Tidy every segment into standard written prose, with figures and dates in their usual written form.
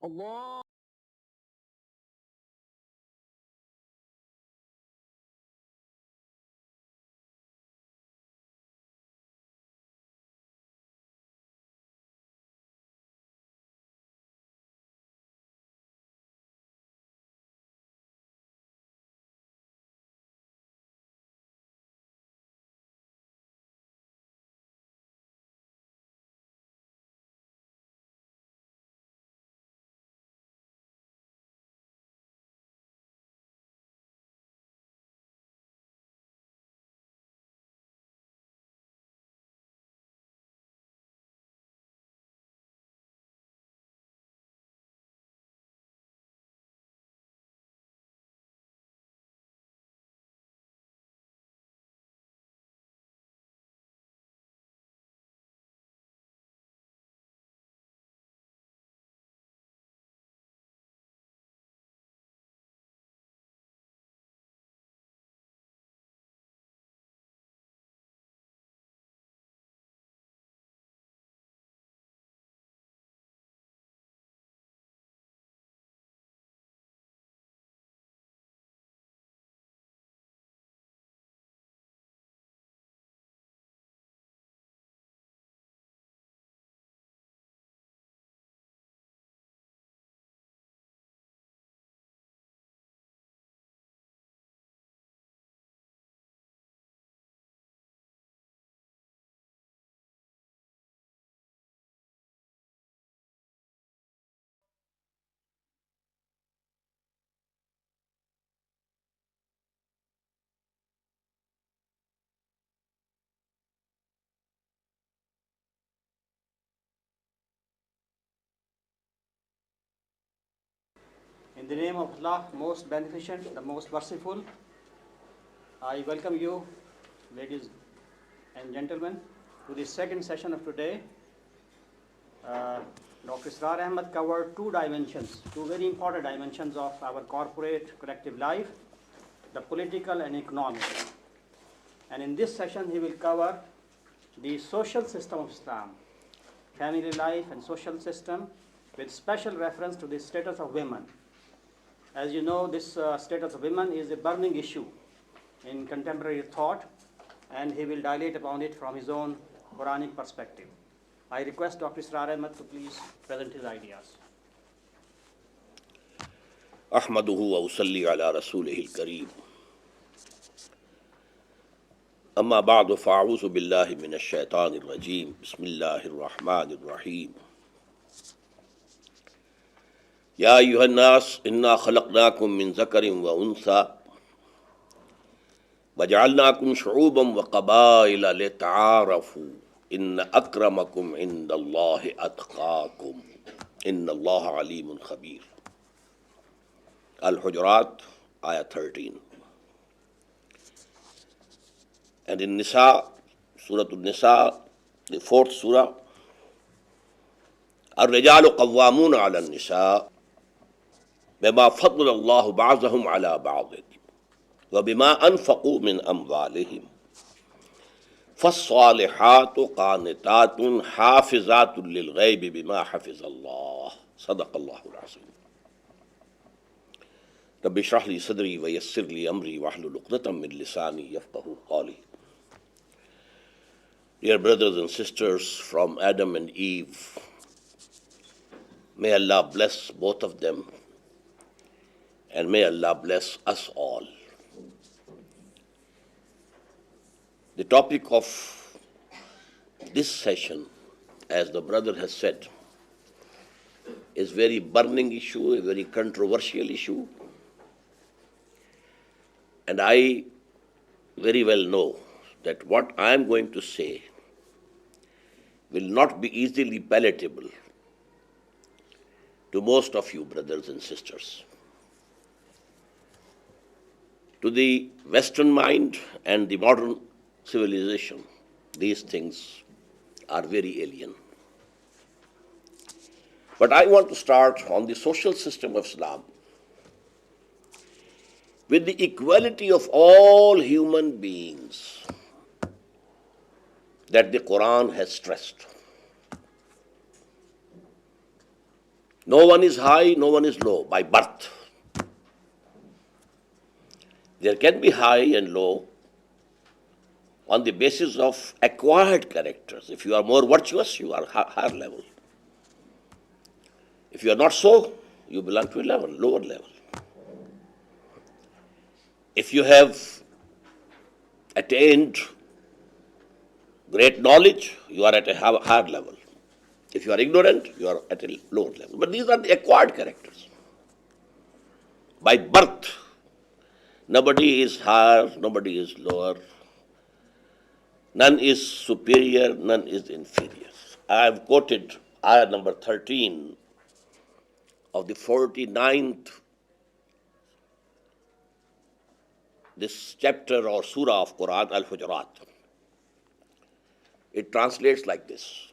Allah. In the name of Allah, most beneficent, the most merciful, I welcome you, ladies and gentlemen, to the second session of today. Dr. Israr Ahmed covered two dimensions, two very important dimensions of our corporate collective life, the political and economic. And in this session, he will cover the social system of Islam, family life and social system, with special reference to the status of women. As you know, this status of women is a burning issue in contemporary thought, and he will dilate upon it from his own Quranic perspective. I request Dr. Israr Ahmed to please present his ideas. أحمده وأصلي على رسوله الكريم أما بعد فأعوذ بالله من الشيطان الرجيم بسم الله الرحمن الرحيم يا أيها الناس إنا خلقناكم من ذكر وأنثى وجعلناكم شعوبا وقبائل لتعارفوا إن أكرمكم عند الله أتقاكم إن الله عليم خبير. Al-Hujurat, Ayah 13. And in Nisa, Surah Al-Nisa, the fourth surah, الرجال قوامون على النساء بما فضل الله بعضهم على بعض وبما أنفقوا من أموالهم فالصالحات قانتات حافظات للغيب بما حفظ الله صدق الله العظيم. رب اشرح لي صدري ويسر لي أمري واحلل عقدة من لساني يفقهوا قولي. Dear brothers and sisters from Adam and Eve, may Allah bless both of them, and may Allah bless us all. The topic of this session, as the brother has said, is very burning issue, a very controversial issue. And I very well know that what I am going to say will not be easily palatable to most of you brothers and sisters. To the Western mind and the modern civilization, these things are very alien. But I want to start on the social system of Islam with the equality of all human beings that the Quran has stressed. No one is high, no one is low by birth. There can be high and low on the basis of acquired characters. If you are more virtuous, you are higher level. If you are not so, you belong to a level, lower level. If you have attained great knowledge, you are at a higher level. If you are ignorant, you are at a lower level. But these are the acquired characters. By birth, nobody is higher, nobody is lower. None is superior, none is inferior. I have quoted ayah number 13 of the 49th, this chapter or surah of Quran, Al-Hujurat. It translates like this.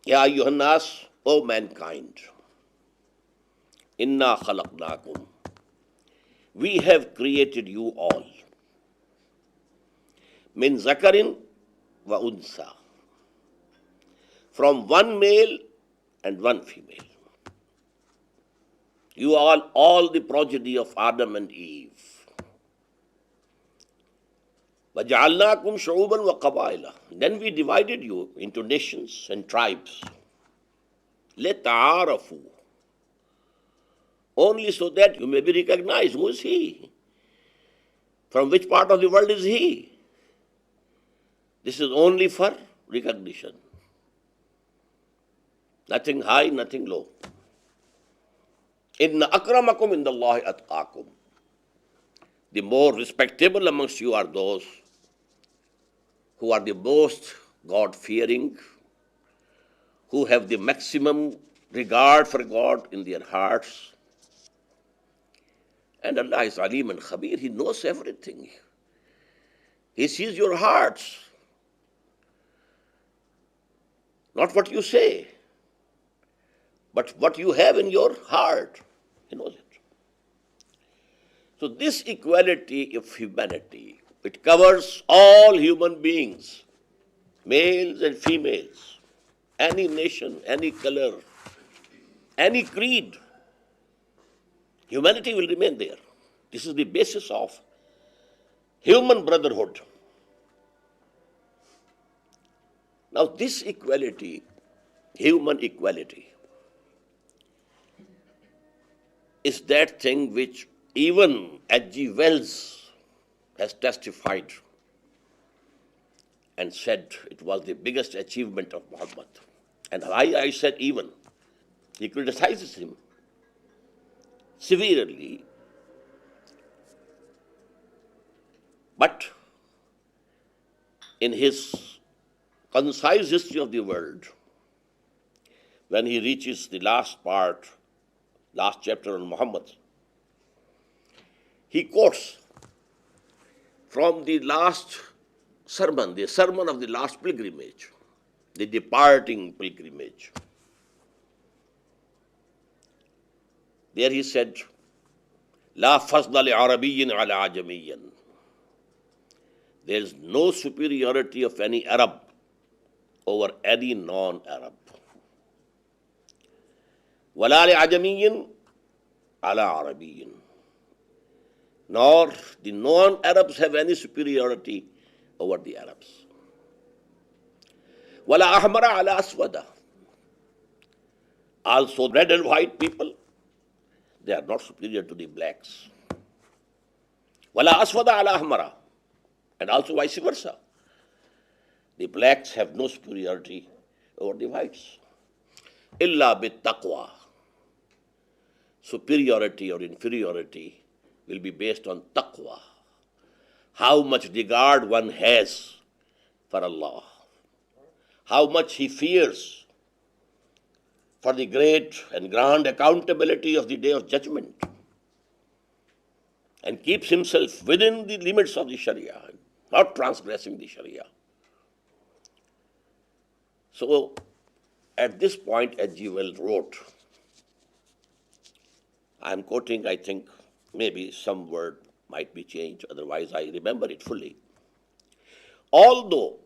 Ya ayyuhan nas, O mankind, inna khalaqnakum. We have created you all. Min zakarin wa unsa. From one male and one female. You are all the progeny of Adam and Eve. وَجَعَلْنَاكُمْ شُعُوبًا وَقَبَائِلًا. Then we divided you into nations and tribes. لِتَعَارَفُوا. Only so that you may be recognized. Who is he? From which part of the world is he? This is only for recognition. Nothing high, nothing low. Inna akramakum indallahi atqakum. The more respectable amongst you are those who are the most God-fearing, who have the maximum regard for God in their hearts. And Allah is Alim and Khabir. He knows everything. He sees your hearts, not what you say, but what you have in your heart. He knows it. So this equality of humanity, it covers all human beings, males and females, any nation, any color, any creed. Humanity will remain there. This is the basis of human brotherhood. Now this equality, human equality, is that thing which even H.G. Wells has testified and said it was the biggest achievement of Muhammad. And I said even. He criticizes him severely. But in his concise history of the world, when he reaches the last part, last chapter on Muhammad, he quotes from the last sermon, the sermon of the last pilgrimage, the departing pilgrimage. There he said, La fazla li Arabiyyin ala ajamiyyin. There is no superiority of any Arab over any non-Arab. Wala li ajamiyyin ala Arabiyyin. Nor the non-Arabs have any superiority over the Arabs. Wala ahmara ala aswada. Also red and white people, they are not superior to the blacks. Wala aswada ala ahmara. And also vice versa. The blacks have no superiority over the whites. Illa bit taqwa. Superiority or inferiority will be based on taqwa. How much regard one has for Allah. How much he fears for the great and grand accountability of the Day of Judgment. And keeps himself within the limits of the Sharia, not transgressing the Sharia. So, at this point, H.G. Wells wrote, I am quoting, I think, maybe some word might be changed, otherwise I remember it fully. Although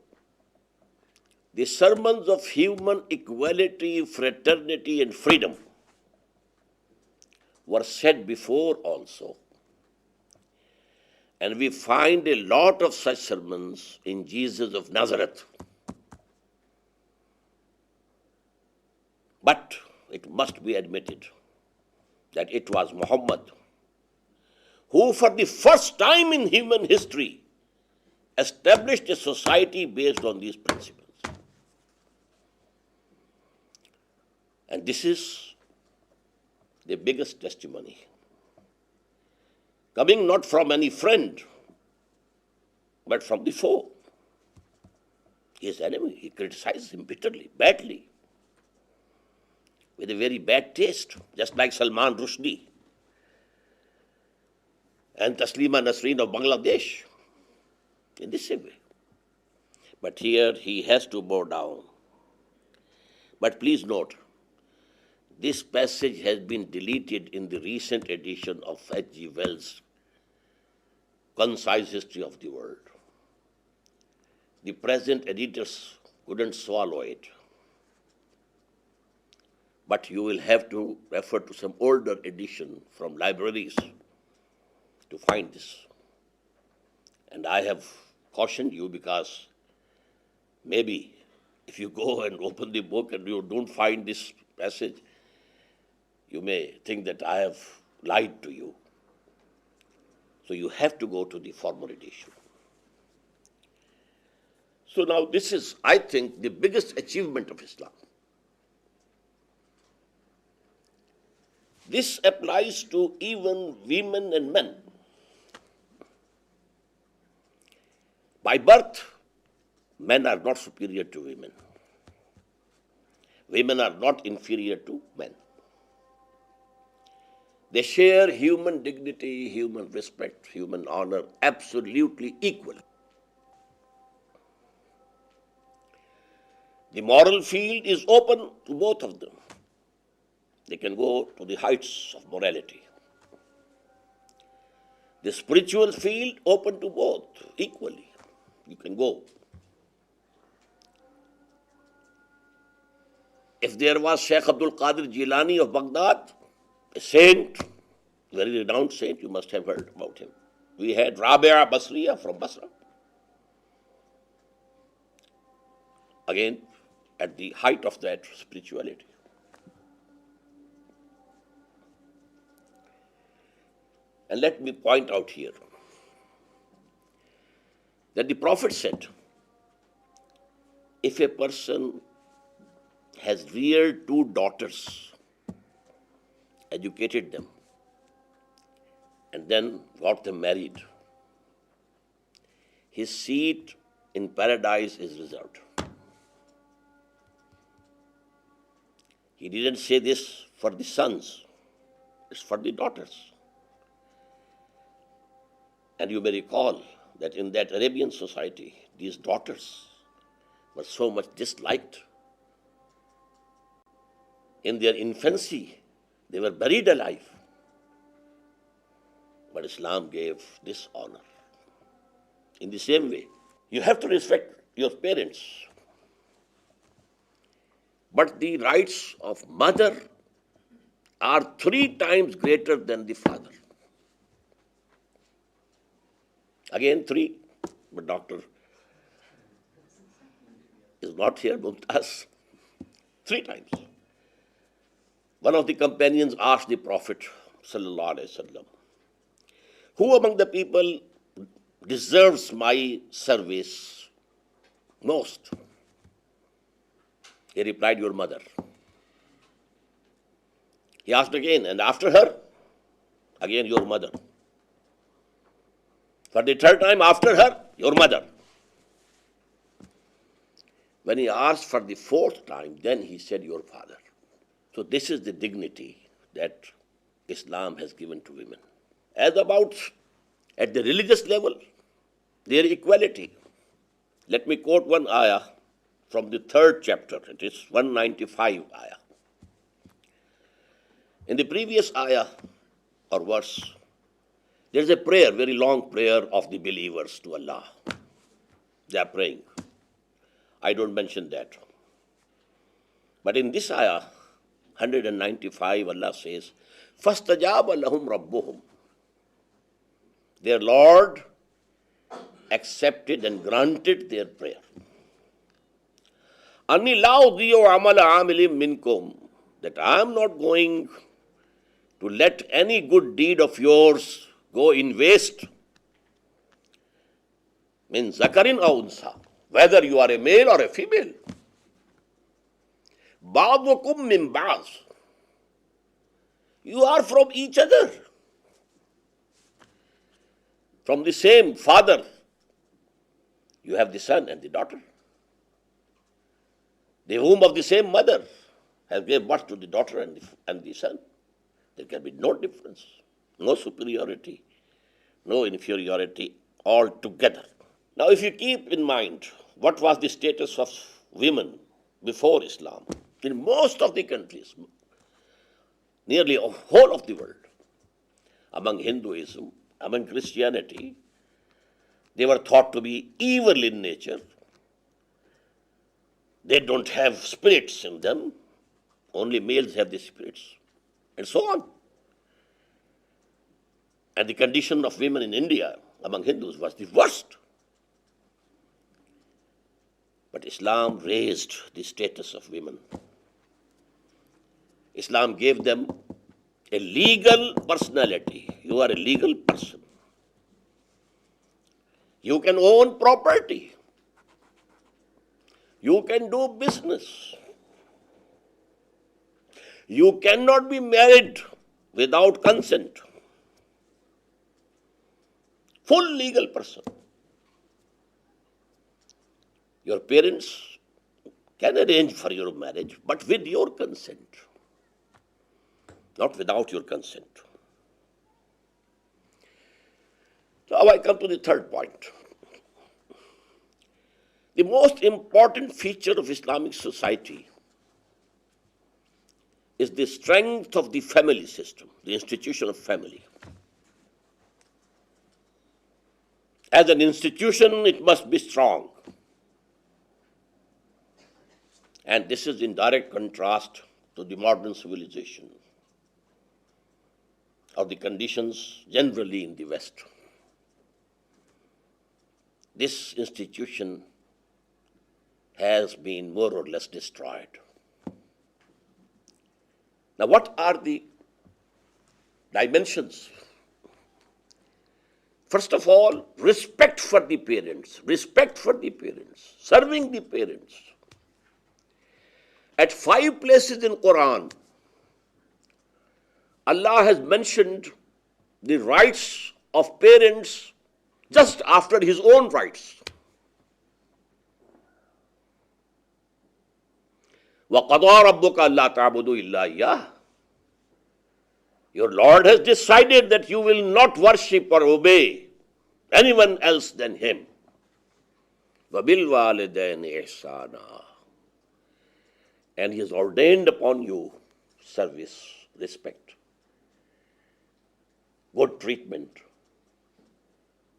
the sermons of human equality, fraternity, and freedom were said before also. And we find a lot of such sermons in Jesus of Nazareth. But it must be admitted that it was Muhammad who, for the first time in human history, established a society based on these principles. And this is the biggest testimony, coming not from any friend, but from the foe, his enemy. He criticized him bitterly, badly, with a very bad taste, just like Salman Rushdie and Taslima Nasreen of Bangladesh, in this same way. But here he has to bow down. But please note, this passage has been deleted in the recent edition of H.G. Wells' Concise History of the World. The present editors couldn't swallow it. But you will have to refer to some older edition from libraries to find this. And I have cautioned you because maybe if you go and open the book and you don't find this passage, you may think that I have lied to you. So you have to go to the former edition. So now this is, I think, the biggest achievement of Islam. This applies to even women and men. By birth, men are not superior to women. Women are not inferior to men. They share human dignity, human respect, human honor, absolutely equal. The moral field is open to both of them. They can go to the heights of morality. The spiritual field open to both equally. You can go. If there was Sheikh Abdul Qadir Jilani of Baghdad, a saint, very renowned saint, you must have heard about him. We had Rabia Basriya from Basra. Again, at the height of that spirituality. And let me point out here that the Prophet said, if a person has reared two daughters, educated them, and then got them married, his seat in paradise is reserved. He didn't say this for the sons, it's for the daughters. And you may recall that in that Arabian society, these daughters were so much disliked. In their infancy, they were buried alive. But Islam gave this honor. In the same way, you have to respect your parents. But the rights of mother are 3 times greater than the father. Again 3, but doctor is not here, Mumtaz. 3 times. One of the companions asked the Prophet sallallahu alaihi wasallam, who among the people deserves my service most? He replied, your mother. He asked again, and after her? Again, your mother. For the 3rd time after her, your mother. When he asked for the 4th time, then he said, your father. So this is the dignity that Islam has given to women. As about at the religious level, their equality. Let me quote one ayah from the 3rd chapter. It is 195 ayah. In the previous ayah or verse, there is a prayer, very long prayer of the believers to Allah. They are praying. I don't mention that. But in this ayah, 195, Allah says, فَاسْتَجَابَ لَهُمْ رَبُّهُمْ. Their Lord accepted and granted their prayer. أَنِّي لَا أُضِيعُ عَمَلَ عَامِلٍ مِّنْكُمْ. That I am not going to let any good deed of yours go in waste. Min zakarin aw unsa, whether you are a male or a female. Ba'dukum min ba'd. You are from each other. From the same father, you have the son and the daughter. The womb of the same mother has gave birth to the daughter and the son. There can be no difference, no superiority, no inferiority altogether. Now, if you keep in mind what was the status of women before Islam, in most of the countries, nearly the whole of the world, among Hinduism, among Christianity, they were thought to be evil in nature. They don't have spirits in them. Only males have the spirits, and so on. And the condition of women in India among Hindus was the worst. But Islam raised the status of women. Islam gave them a legal personality. You are a legal person. You can own property. You can do business. You cannot be married without consent. Full legal person. Your parents can arrange for your marriage, but with your consent, not without your consent. Now I come to the third point. The most important feature of Islamic society is the strength of the family system, the institution of family. As an institution, it must be strong. And this is in direct contrast to the modern civilization or the conditions generally in the West. This institution has been more or less destroyed. Now, what are the dimensions? First of all, respect for the parents, serving the parents. At 5 places in Quran, Allah has mentioned the rights of parents just after His own rights. وَقَضَىٰ رَبُّكَ أَلَّا تَعْبُدُوا إِلَّا إِيَّاهُ. Your Lord has decided that you will not worship or obey anyone else than Him. وَبِالْوَالِدَيْنِ إِحْسَانًا. And He has ordained upon you service, respect, good treatment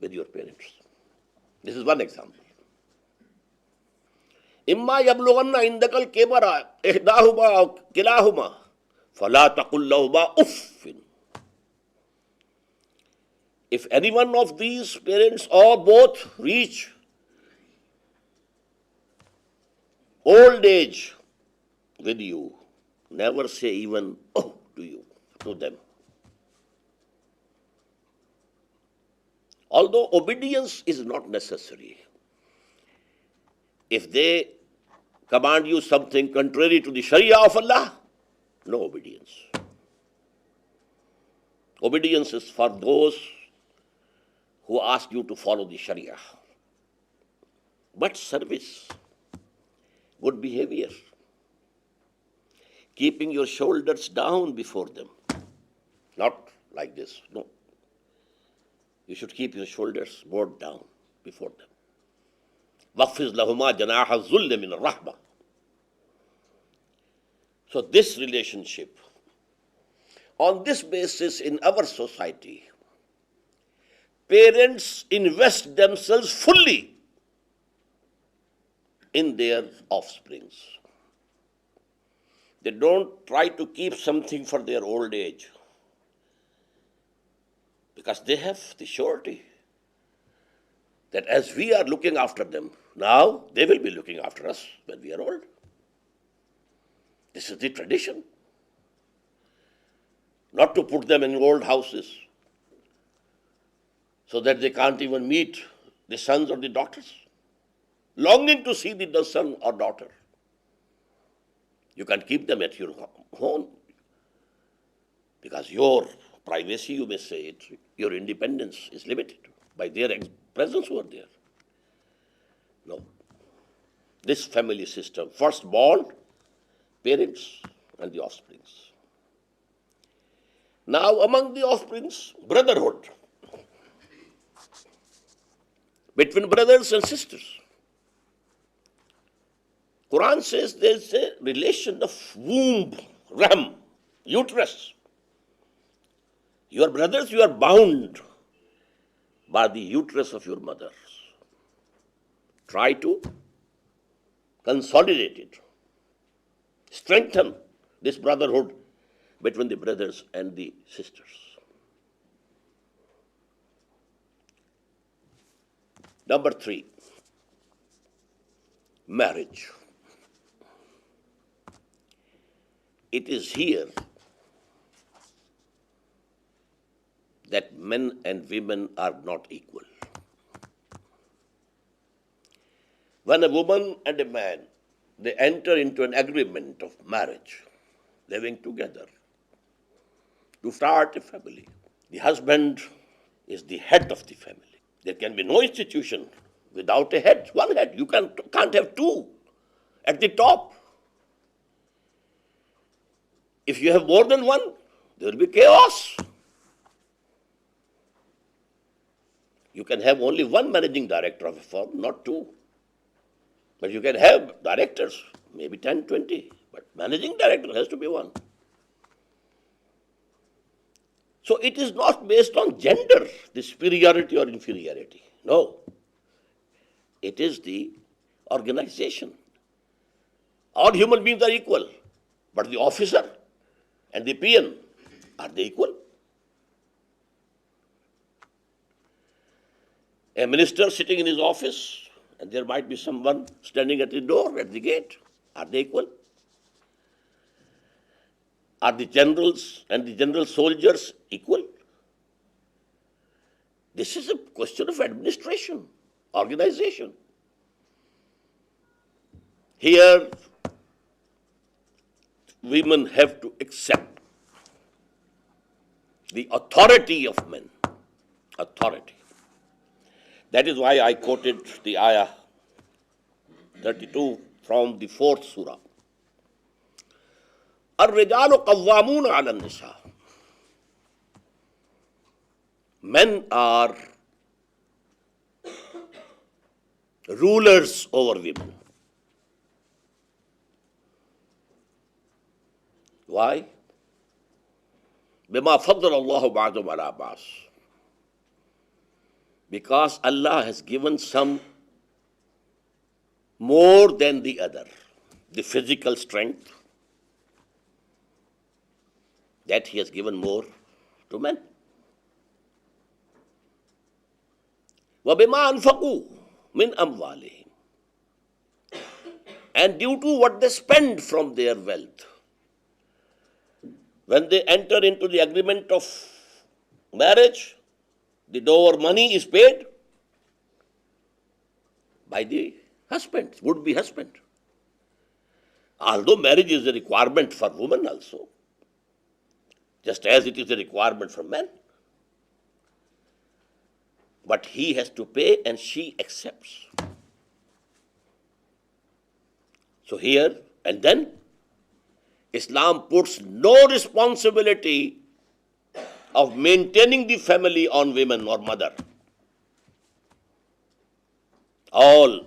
with your parents. This is one example. إِمَّا يَبْلُغَنَّ عِنْدَكَ الْكِبَرَ إِحْدَاهُمَا أَوْ كِلَاهُمَا فَلَا تَقُلْ لَهُمَا أُفٍّ. If any one of these parents or both reach old age with you, never say even oh to them. Although obedience is not necessary, if they command you something contrary to the Sharia of Allah, no obedience. Obedience is for those who ask you to follow the Sharia. But service, good behavior, keeping your shoulders down before them. Not like this, no. You should keep your shoulders more down before them. وَخْفِضْ لَهُمَا جَنَاحَ الذُّلِّ مِنَ الرَّحْمَةِ. So this relationship, on this basis in our society, parents invest themselves fully in their offsprings. They don't try to keep something for their old age because they have the surety that as we are looking after them, now they will be looking after us when we are old. This is the tradition. Not to put them in old houses so that they can't even meet the sons or the daughters, longing to see the son or daughter. You can keep them at your home because your privacy, you may say it, your independence is limited by their presence over there. No. This family system, firstborn, parents, and the offsprings. Now, among the offsprings, brotherhood between brothers and sisters. Quran says there is a relation of womb, rahim, uterus. Your brothers, you are bound by the uterus of your mothers. Try to consolidate it, strengthen this brotherhood between the brothers and the sisters. Number 3, marriage. It is here that men and women are not equal. When a woman and a man, they enter into an agreement of marriage, living together, to start a family, the husband is the head of the family. There can be no institution without a head, one head. You can't have two at the top. If you have more than one, there will be chaos. You can have only one managing director of a firm, not two. But you can have directors, maybe 10, 20. But managing director has to be one. So it is not based on gender, the superiority or inferiority. No. It is the organization. All human beings are equal. But the officer and the peon, are they equal? A minister sitting in his office, and there might be someone standing at the door, at the gate. Are they equal? Are the generals and the general soldiers equal? This is a question of administration, organization. Here, women have to accept the authority of men. Authority. That is why I quoted the ayah 32 from the 4th surah. الرجال قوامون على النساء. Men are rulers over women. Why? بما فضل الله بعضهم على بعض. Because Allah has given some more than the other. The physical strength, that He has given more to men. وَبِمَا أَنْفَقُوا مِنْ أَمْوَالِهِمْ. And due to what they spend from their wealth. When they enter into the agreement of marriage, the dower money is paid by the husband, would-be husband. Although marriage is a requirement for women also, just as it is a requirement for men. But he has to pay and she accepts. So here, and then, Islam puts no responsibility of maintaining the family on women or mother. All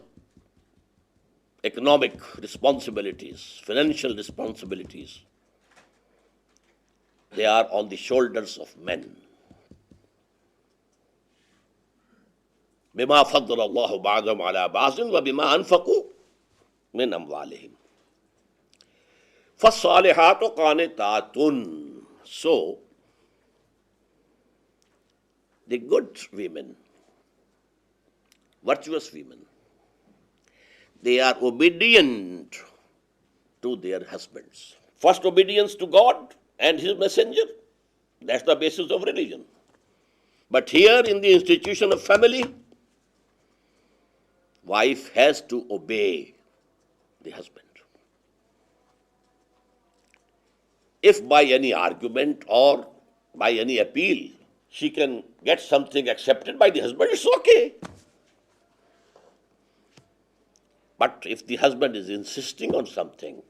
economic responsibilities, financial responsibilities, they are on the shoulders of men. بما فضل الله بعضهم على بعض وبما أنفقوا من أموالهم. فَالصَّالِحَاتُ قَانِتَاتٌ. So, the good women, virtuous women, they are obedient to their husbands. First, obedience to God and His messenger. That's the basis of religion. But here in the institution of family, wife has to obey the husband. If by any argument or by any appeal she can get something accepted by the husband, it's okay. But if the husband is insisting on something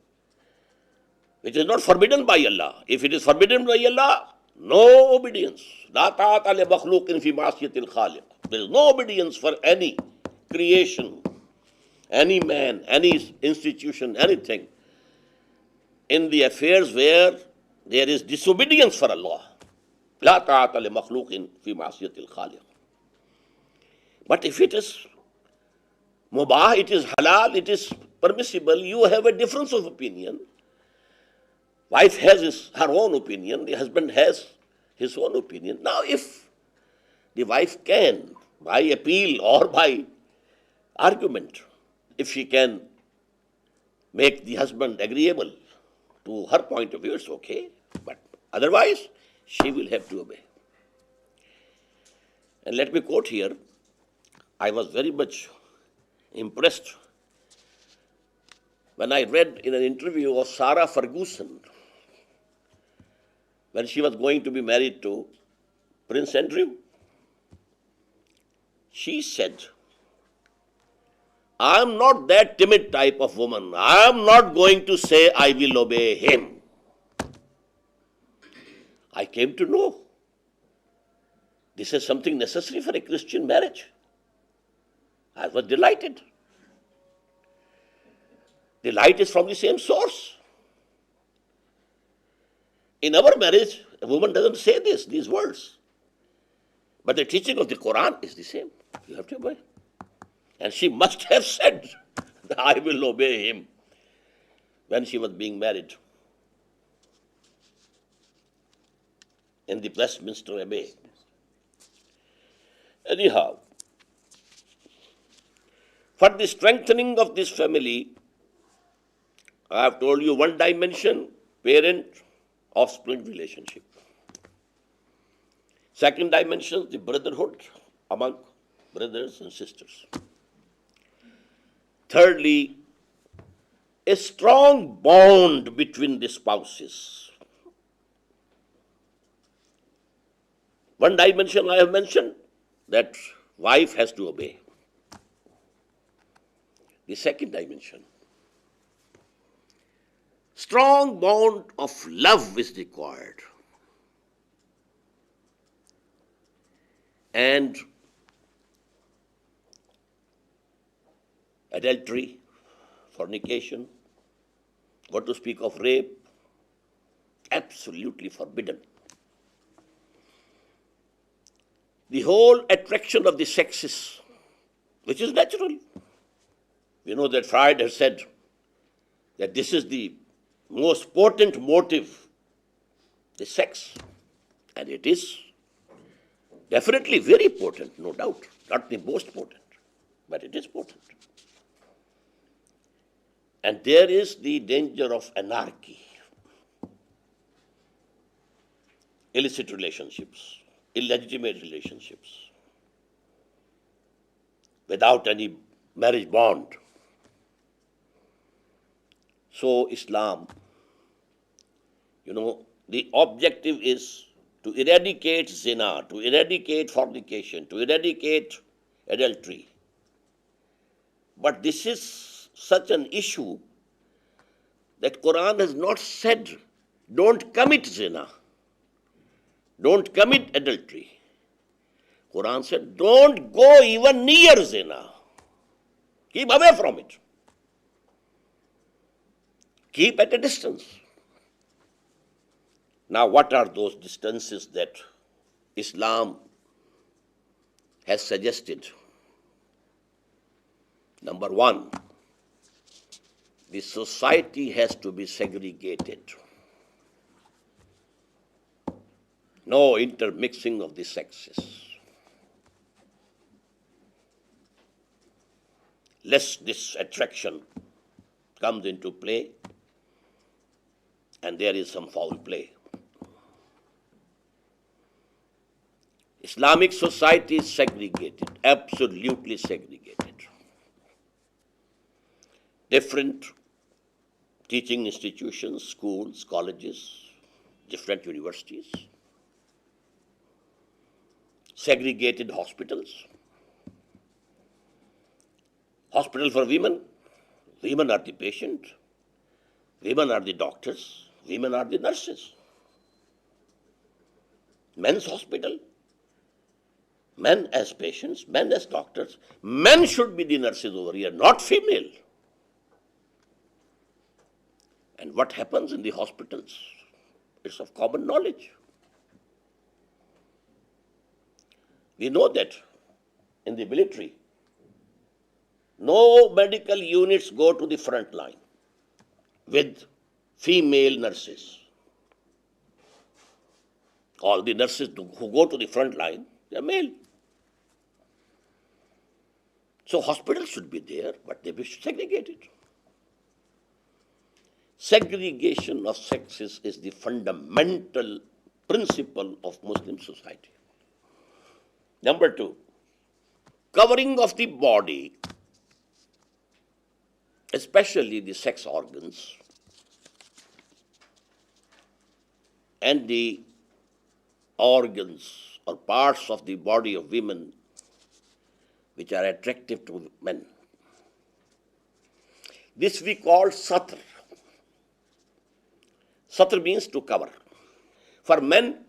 which is not forbidden by Allah, if it is forbidden by Allah, no obedience. لا طاعة لمخلوق في معصية الخالق. There is no obedience for any creation, any man, any institution, anything in the affairs where there is disobedience for Allah. لا طاعة لمخلوق في معصية الخالق. But if it is mubah, it is halal, it is permissible, you have a difference of opinion. Wife has her own opinion, the husband has his own opinion. Now, if the wife can, by appeal or by argument, if she can make the husband agreeable to her point of view, it's okay. But otherwise, she will have to obey. And let me quote here, I was very much impressed when I read in an interview of Sarah Ferguson, when she was going to be married to Prince Andrew. She said, I am not that timid type of woman. I am not going to say I will obey him. I came to know this is something necessary for a Christian marriage. I was delighted. The light is from the same source. In our marriage, a woman doesn't say these words. But the teaching of the Quran is the same. You have to obey. And she must have said, I will obey him, when she was being married in the Westminster Abbey. Anyhow, for the strengthening of this family, I have told you one dimension, parent-offspring relationship. Second dimension, the brotherhood among brothers and sisters. Thirdly, a strong bond between the spouses. One dimension I have mentioned, that wife has to obey. The second dimension, strong bond of love is required. And adultery, fornication, what to speak of rape, absolutely forbidden. The whole attraction of the sexes, which is natural. You know that Freud has said that this is the most potent motive, the sex. And it is definitely very potent, no doubt. Not the most potent, but it is potent. And there is the danger of anarchy, illicit relationships, illegitimate relationships, without any marriage bond. So Islam, the objective is to eradicate zina, to eradicate fornication, to eradicate adultery. But this is such an issue that Quran has not said, don't commit zina, don't commit adultery. Quran said, don't go even near zina. Keep away from it. Keep at a distance. Now, what are those distances that Islam has suggested? Number one, the society has to be segregated. No intermixing of the sexes. Lest this attraction comes into play and there is some foul play. Islamic society is segregated, absolutely segregated. Different teaching institutions, schools, colleges, different universities, segregated hospitals. Hospital for women, women are the patient, women are the doctors, women are the nurses. Men's hospital, men as patients, men as doctors. Men should be the nurses over here, not female. And what happens in the hospitals? It's of common knowledge. We know that in the military, no medical units go to the front line with female nurses. All the nurses who go to the front line, they are male. So hospitals should be there, but they be segregated. Segregation of sexes is the fundamental principle of Muslim society. Number two, covering of the body, especially the sex organs and the organs or parts of the body of women which are attractive to men. This we call satr. Satr means to cover. For men,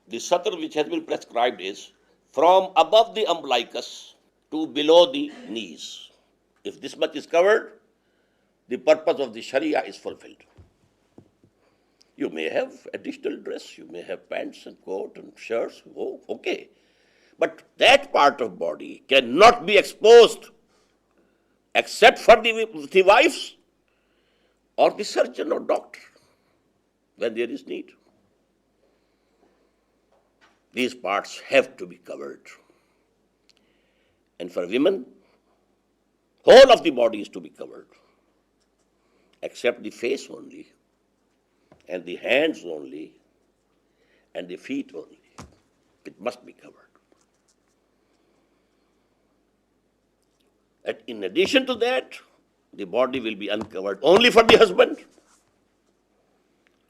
the satr which has been prescribed is from above the umbilicus to below the knees. If this much is covered, the purpose of the Sharia is fulfilled. You may have additional dress, you may have pants and coat and shirts, oh, okay. But that part of body cannot be exposed except for the wives or the surgeon or doctor when there is need. These parts have to be covered. And for women, whole of the body is to be covered, except the face only, and the hands only, and the feet only. It must be covered. And in addition to that, the body will be uncovered only for the husband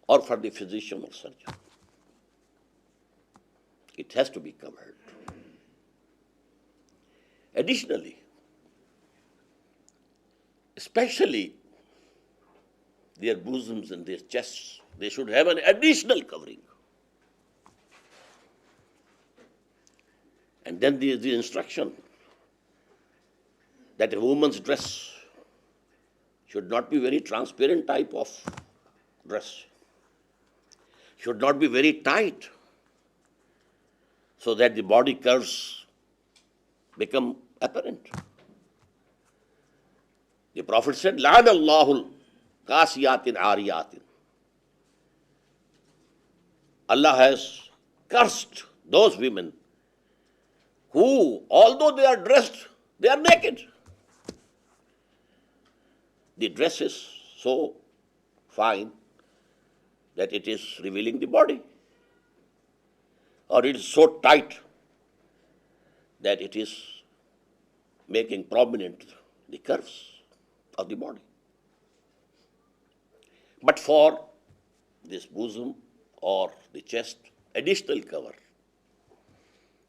or for the physician or surgeon. It has to be covered. Additionally, especially their bosoms and their chests, they should have an additional covering. And then there is the instruction that a woman's dress should not be very transparent type of dress, should not be very tight, so that the body curves become apparent. The Prophet said, "La'ana Allahul kasiyatin ariyatin." Allah has cursed those women who, although they are dressed, they are naked. The dress is so fine that it is revealing the body, or it is so tight that it is making prominent the curves of the body. But for this bosom or the chest, additional cover.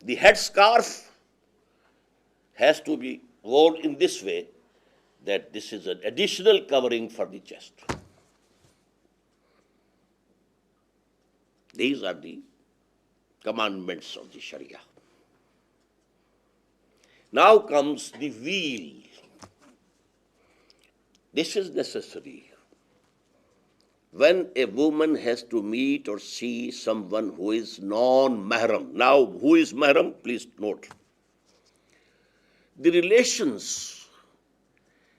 The headscarf has to be worn in this way, that this is an additional covering for the chest. These are the commandments of the Sharia. Now comes the veil. This is necessary when a woman has to meet or see someone who is non-mahram. Now, who is mahram? Please note. The relations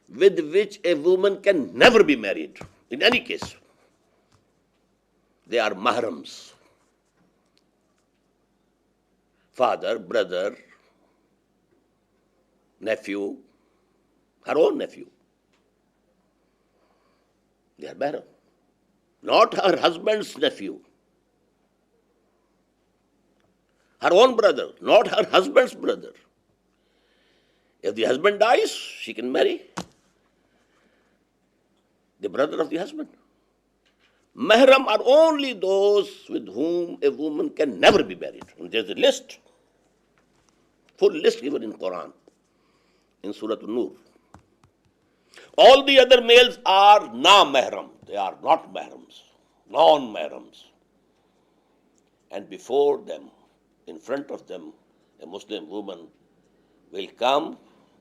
with which a woman can never be married. In any case, they are mahrams. Father, brother, nephew, her own nephew. They are mahram. Not her husband's nephew. Her own brother, not her husband's brother. If the husband dies, she can marry the brother of the husband. Mahram are only those with whom a woman can never be married. And there's a list, full list given in Quran, in Surah An-Nur. All the other males are na-mahram. They are not mahrams, non-mahrams. And before them, in front of them, a Muslim woman will come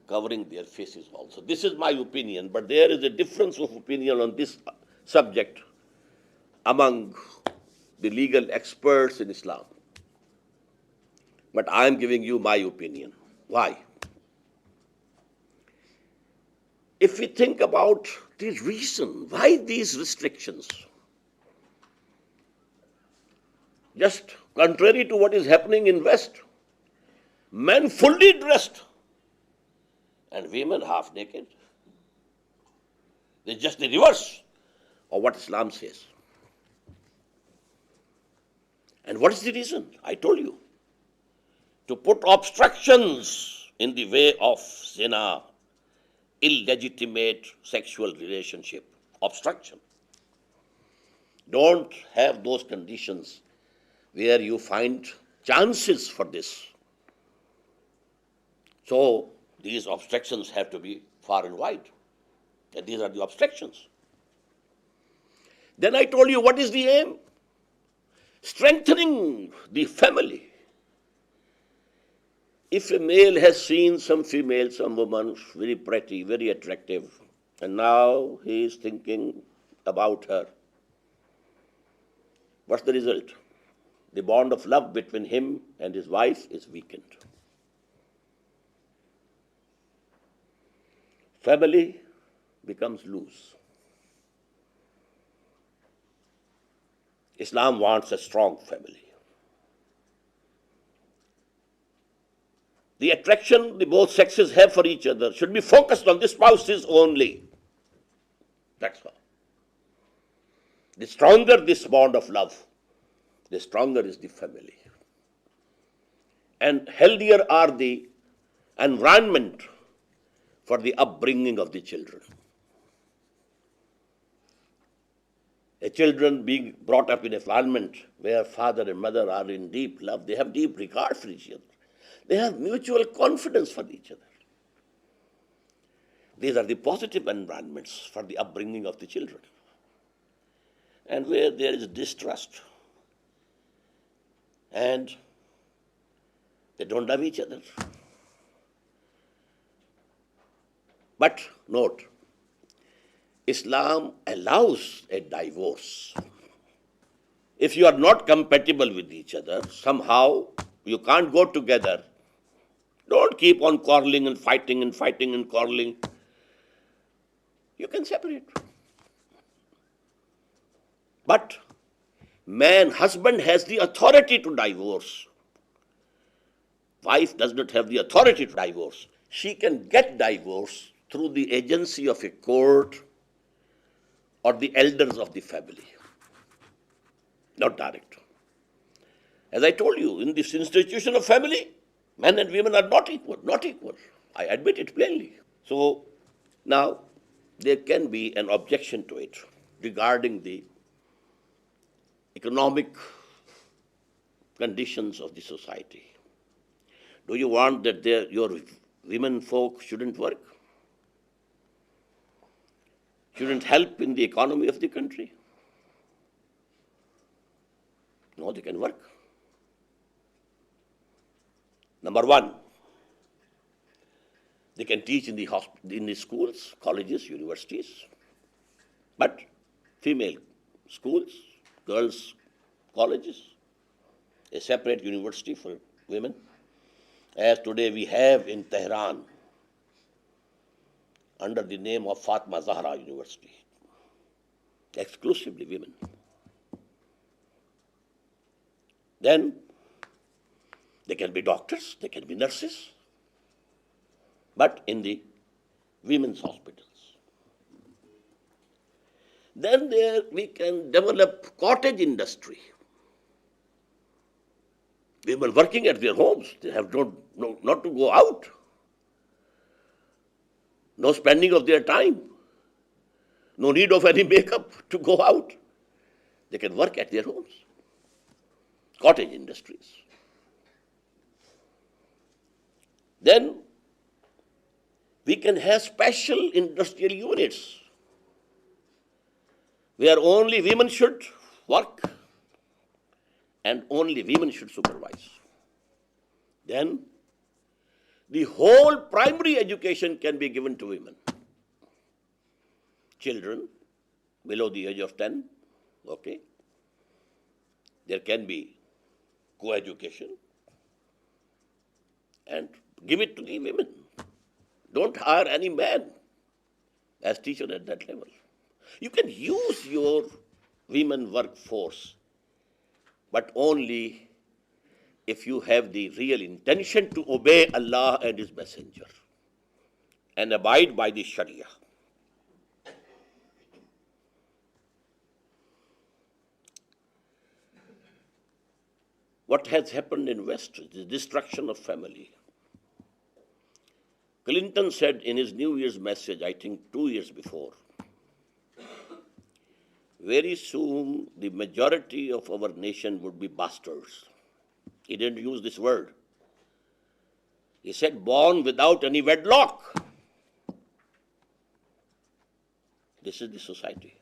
covering their faces also. This is my opinion, but there is a difference of opinion on this subject among the legal experts in Islam. But I am giving you my opinion. Why? If we think about the reason why these restrictions, just contrary to what is happening in West, men fully dressed and women half naked. It's just the reverse of what Islam says. And what is the reason? I told you. To put obstructions in the way of zina, illegitimate sexual relationship, obstruction. Don't have those conditions where you find chances for this. So these obstructions have to be far and wide. And these are the obstructions. Then I told you what is the aim? Strengthening the family. If a male has seen some female, some woman, very pretty, very attractive, and now he is thinking about her, what's the result? The bond of love between him and his wife is weakened. Family becomes loose. Islam wants a strong family. The attraction the both sexes have for each other should be focused on the spouses only. That's all. The stronger this bond of love, the stronger is the family. And healthier are the environment for the upbringing of the children. A children being brought up in an environment where father and mother are in deep love, they have deep regard for each other. They have mutual confidence for each other. These are the positive environments for the upbringing of the children. And where there is distrust and they don't love each other. But note, Islam allows a divorce. If you are not compatible with each other, somehow you can't go together. Don't keep on quarreling and fighting and fighting and quarreling. You can separate. But husband has the authority to divorce. Wife does not have the authority to divorce. She can get divorce through the agency of a court or the elders of the family. Not direct. As I told you, in this institution of family, men and women are not equal, not equal. I admit it plainly. So now there can be an objection to it regarding the economic conditions of the society. Do you want that your women folk shouldn't work? Shouldn't help in the economy of the country? No, they can work. Number one, they can teach in the schools, colleges, universities. But female schools, girls' colleges, a separate university for women, as today we have in Tehran. under the name of Fatma Zahra University. Exclusively women. Then they can be doctors, they can be nurses, but in the women's hospitals. Then there we can develop cottage industry. Women working at their homes, they have not to go out. No spending of their time. No need of any makeup to go out. They can work at their homes. Cottage industries. Then we can have special industrial units where only women should work and only women should supervise. Then the whole primary education can be given to women. Children below the age of 10, okay? There can be co-education and give it to the women. Don't hire any man as teacher at that level. You can use your women workforce, but only if you have the real intention to obey Allah and His Messenger and abide by the Sharia. What has happened in West is the destruction of family. Clinton said in his New Year's message, I think 2 years before, very soon the majority of our nation would be bastards. He didn't use this word. He said born without any wedlock. This is the society.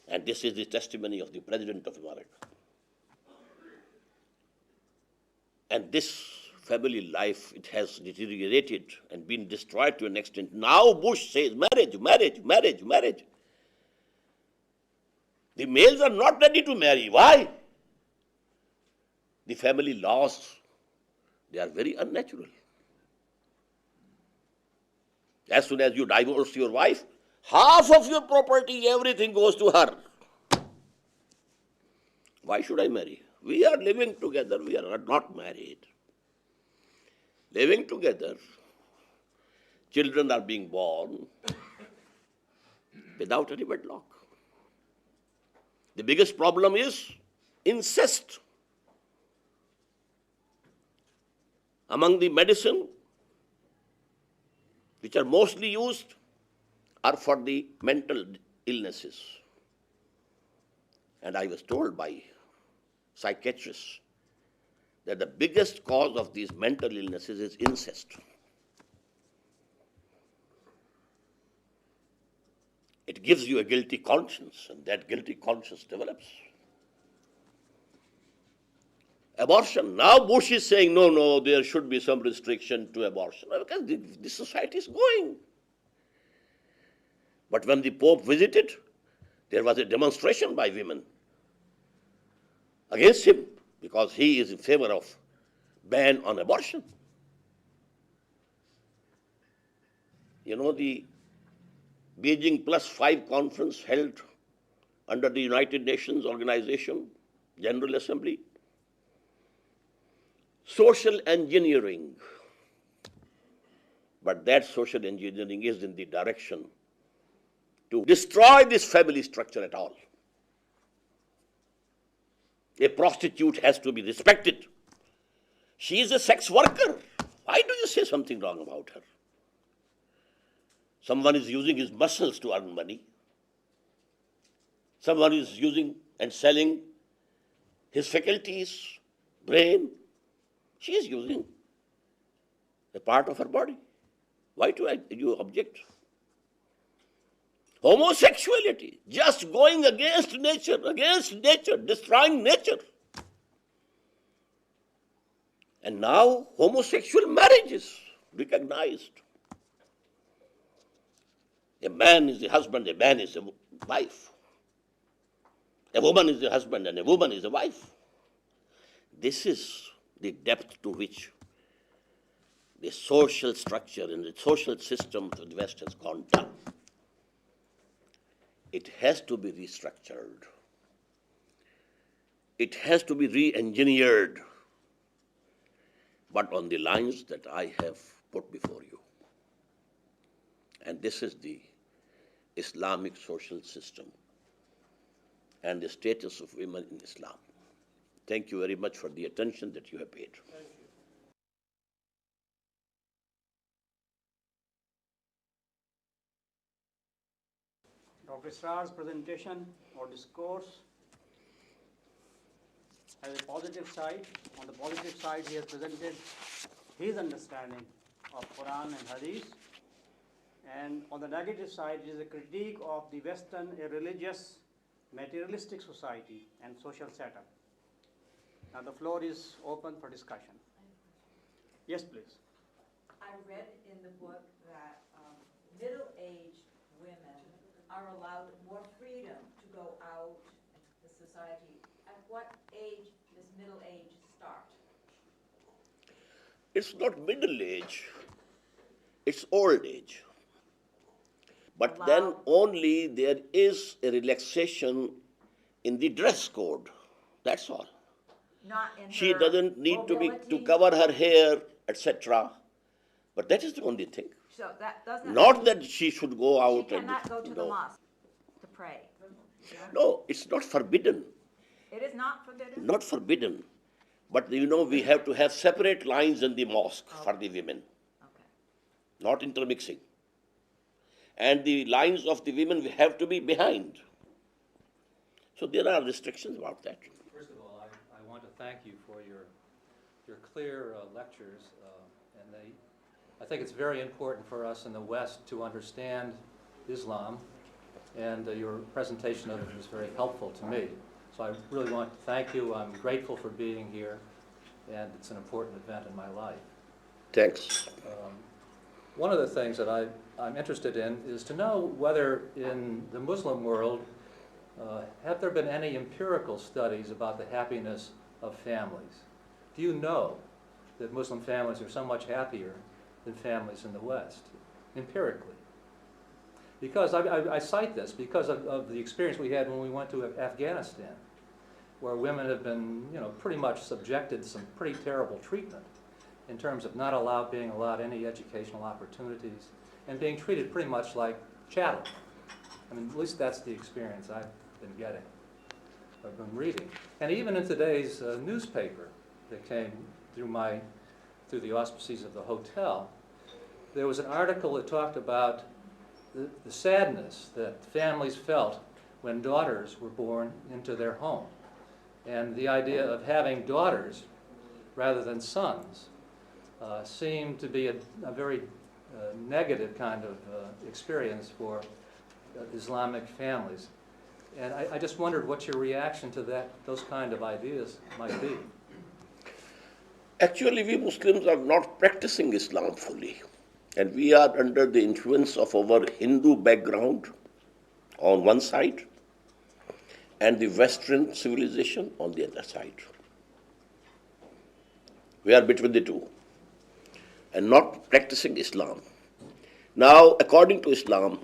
And this is the testimony of the President of America. And this family life, it has deteriorated and been destroyed to an extent. Now Bush says marriage, marriage, marriage, marriage. The males are not ready to marry. Why? The family laws, they are very unnatural. As soon as you divorce your wife, half of your property, everything goes to her. Why should I marry? We are living together, we are not married. Living together, children are being born without any wedlock. The biggest problem is incest. Among the medicine, which are mostly used, are for the mental illnesses. And I was told by psychiatrists that the biggest cause of these mental illnesses is incest. It gives you a guilty conscience, and that guilty conscience develops. Abortion. Now Bush is saying, no, there should be some restriction to abortion. Because the society is going. But when the Pope visited, there was a demonstration by women against him because he is in favor of ban on abortion. You know, the Beijing +5 conference held under the United Nations Organization, General Assembly, social engineering. But that social engineering is in the direction to destroy this family structure at all. A prostitute has to be respected. She is a sex worker. Why do you say something wrong about her? Someone is using his muscles to earn money. Someone is using and selling his faculties, brain. She is using a part of her body. Why do you object? Homosexuality, just going against nature, destroying nature. And now homosexual marriage is recognized. A man is a husband, a man is a wife. A woman is a husband and a woman is a wife. This is the depth to which the social structure and the social system of the West has gone down. It has to be restructured. It has to be re-engineered, but on the lines that I have put before you. And this is the Islamic social system and the status of women in Islam. Thank you very much for the attention that you have paid. Dr. Israr's presentation or discourse has a positive side. On the positive side, he has presented his understanding of Quran and Hadith. And on the negative side, it is a critique of the Western irreligious, materialistic society and social setup. Now the floor is open for discussion. Yes, please. I read in the book that middle-aged women are allowed more freedom to go out into the society. At what age does middle age start? It's not middle age, it's old age. But then only there is a relaxation in the dress code. That's all. Not in She her doesn't need to mobility? cover her hair, etc. But that is the only thing. So that doesn't. Not that she should go She out cannot go to the no. mosque to pray. No, it's not forbidden. It is not forbidden? Not forbidden. But we have to have separate lines in the mosque for the women, Okay. not intermixing. And the lines of the women have to be behind. So there are restrictions about that. First of all, I want to thank you for your clear lectures, and I think it's very important for us in the West to understand Islam, and your presentation of it was very helpful to me. So I really want to thank you. I'm grateful for being here, and it's an important event in my life. Thanks. One of the things that I'm interested in is to know whether in the Muslim world, have there been any empirical studies about the happiness of families? Do you know that Muslim families are so much happier than families in the West, empirically? Because I cite this because of the experience we had when we went to Afghanistan, where women have been, pretty much subjected to some pretty terrible treatment in terms of not being allowed any educational opportunities and being treated pretty much like chattel. I mean, at least that's the experience I've been getting, I've been reading. And even in today's newspaper that came through the auspices of the hotel, there was an article that talked about the sadness that families felt when daughters were born into their home. And the idea of having daughters rather than sons seemed to be a very negative kind of experience for Islamic families. And I just wondered what your reaction to those kind of ideas might be. Actually, we Muslims are not practicing Islam fully. And we are under the influence of our Hindu background on one side and the Western civilization on the other side. We are between the two and not practicing Islam. Now, according to Islam,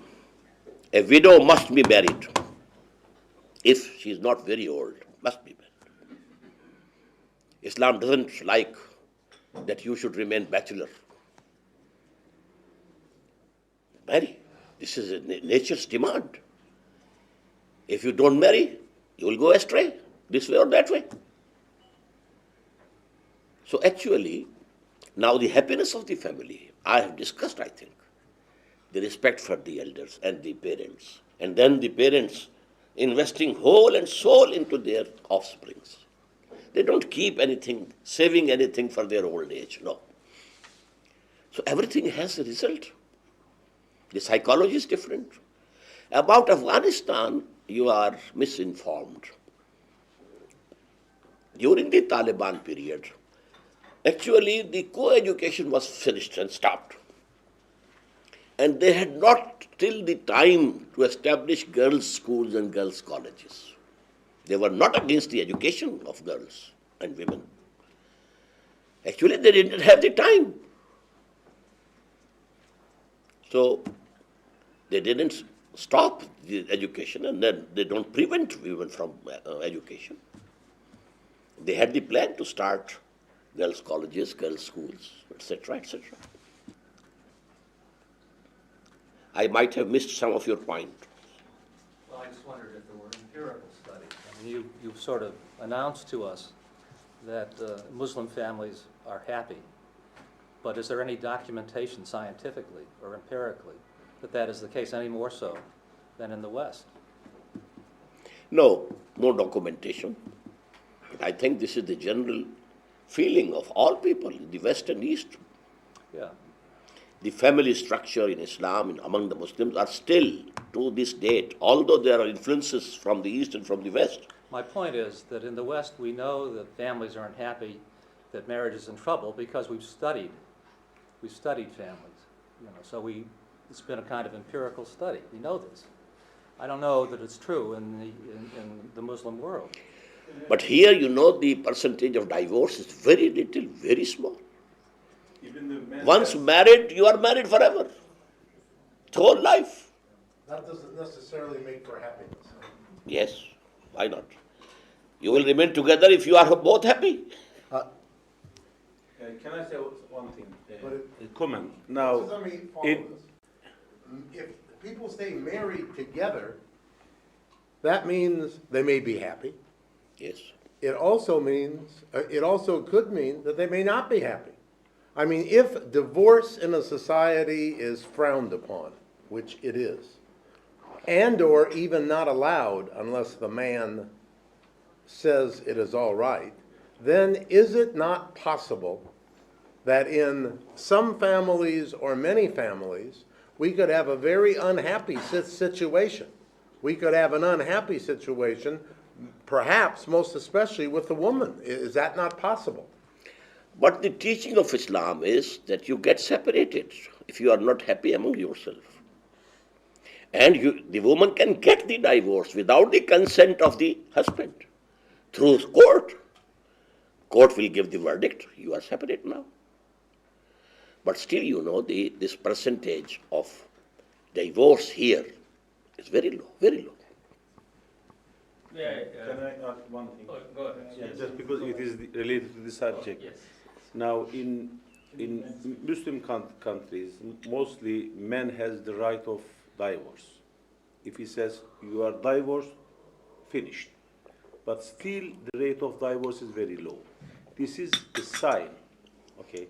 a widow must be married. If she is not very old, must be married. Islam doesn't like that you should remain bachelor. Marry. This is nature's demand. If you don't marry, you will go astray, this way or that way. So actually, now the happiness of the family, I have discussed, I think, the respect for the elders and the parents, and then the parents investing whole and soul into their offsprings. They don't keep anything, saving anything for their old age, no. So everything has a result. The psychology is different. About Afghanistan, you are misinformed. During the Taliban period, actually the co-education was finished and stopped. And they had not till the time to establish girls' schools and girls' colleges. They were not against the education of girls and women. Actually, they didn't have the time. So they didn't stop the education, and then they don't prevent women from education. They had the plan to start girls' colleges, girls' schools, etc., etc. I might have missed some of your point. Well, I just wondered if there were empirical studies. I mean, you've sort of announced to us that Muslim families are happy, but is there any documentation scientifically or empirically that that is the case, any more so than in the West? No, no documentation. I think this is the general feeling of all people in the West and East. Yeah. The family structure in Islam and among the Muslims are still, to this date, although there are influences from the East and from the West. My point is that in the West, we know that families are unhappy, that marriage is in trouble because we've studied families. You know, so it's been a kind of empirical study. We know this. I don't know that it's true in the Muslim world. But here, you know, the percentage of divorce is very little, very small. Once married, you are married forever. It's whole life. That doesn't necessarily make for happiness. Yes, why not? You will remain together if you are both happy. Can I say one thing? But A comment. Now, Let me follow it- this. If people stay married together, that means they may be happy. Yes. It also could mean that they may not be happy. I mean, if divorce in a society is frowned upon, which it is, and or even not allowed unless the man says it is all right, then is it not possible that in some families or many families, we could have a very unhappy situation? We could have an unhappy situation, perhaps most especially with the woman. Is that not possible? But the teaching of Islam is that you get separated if you are not happy among yourself. And the woman can get the divorce without the consent of the husband through court. Court will give the verdict, you are separate now. But still, you know, this percentage of divorce here is very low, very low. can I add one thing? Go ahead. Yeah, just because it is related to the subject. Yes. Now, in Muslim countries, mostly men has the right of divorce. If he says you are divorced, finished. But still, the rate of divorce is very low. This is a sign, okay?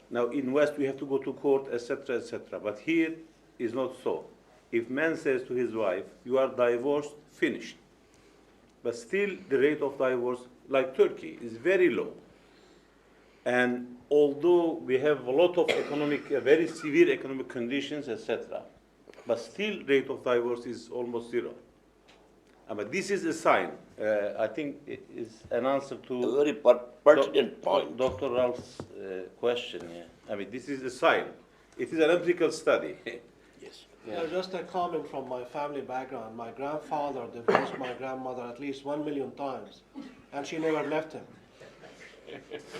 Now, in West, we have to go to court, etc., etc. But here is not so. If man says to his wife, you are divorced, finished. But still, the rate of divorce, like Turkey, is very low. And although we have a lot of very severe economic conditions, etc., but still rate of divorce is almost zero. But this is a sign. I think it is an answer to A very pertinent point. Dr. Ralph's question. Yeah. I mean, this is a sign. It is an empirical study. Yes. Yeah. Just a comment from my family background. My grandfather divorced my grandmother at least 1 million times, and she never left him.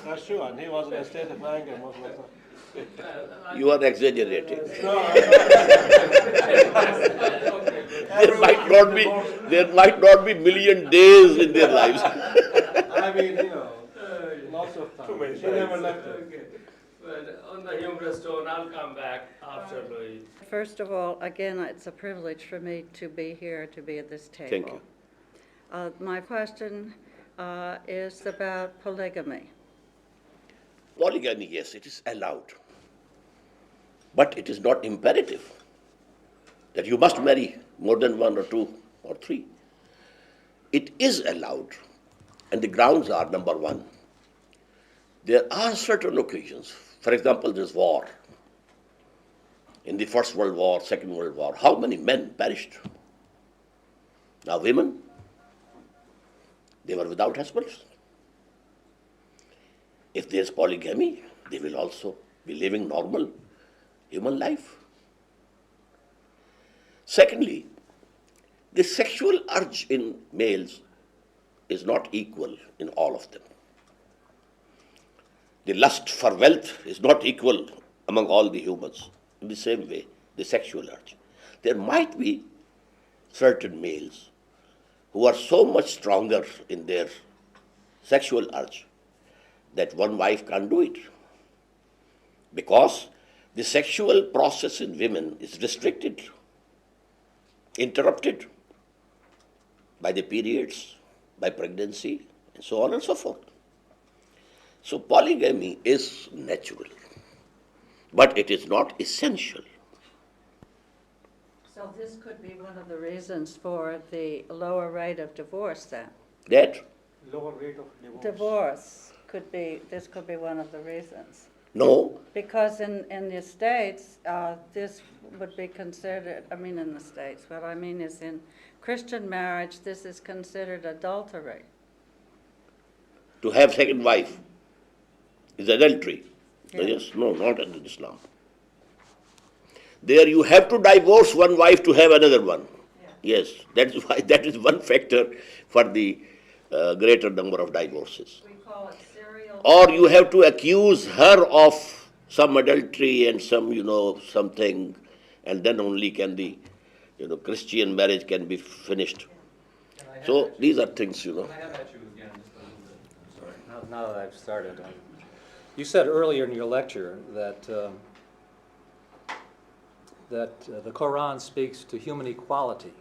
That's true, and he was in a state of anger most of the time. You are exaggerating. No, There might not be million days in their lives. I mean, lots of times. She never left him. Okay. But on the humorous tone, I'll come back after Louis. First of all, again, it's a privilege for me to be here, to be at this table. Thank you. My question is about polygamy. Polygamy, yes, it is allowed. But it is not imperative that you must marry more than one or two or three. It is allowed. And the grounds are, number one, there are certain occasions. For example, there's war. In the First World War, Second World War, how many men perished? Now women, they were without husbands. If there's polygamy, they will also be living normal human life. Secondly, the sexual urge in males is not equal in all of them. The lust for wealth is not equal among all the humans. in the same way, the sexual urge. There might be certain males who are so much stronger in their sexual urge that one wife can't do it. Because the sexual process in women is restricted, interrupted by the periods, by pregnancy, and so on and so forth. So polygamy is natural, but it is not essential. So this could be one of the reasons for the lower rate of divorce then? That, Lower rate of divorce. This could be one of the reasons. no, Because in the States, this would be considered, in the States, what I mean is in Christian marriage, this is considered adultery. to have second wife is adultery. Yeah. Yes, no, not in Islam. There you have to divorce one wife to have another one. Yes, that is why that is one factor for the greater number of divorces. We call it serial. Or you have to accuse her of some adultery and some, something, and then only can the, Christian marriage can be finished. So these are things, Can I have at you again just a little bit? Sorry. Now that I've started. You said earlier in your lecture that the Quran speaks to human equality.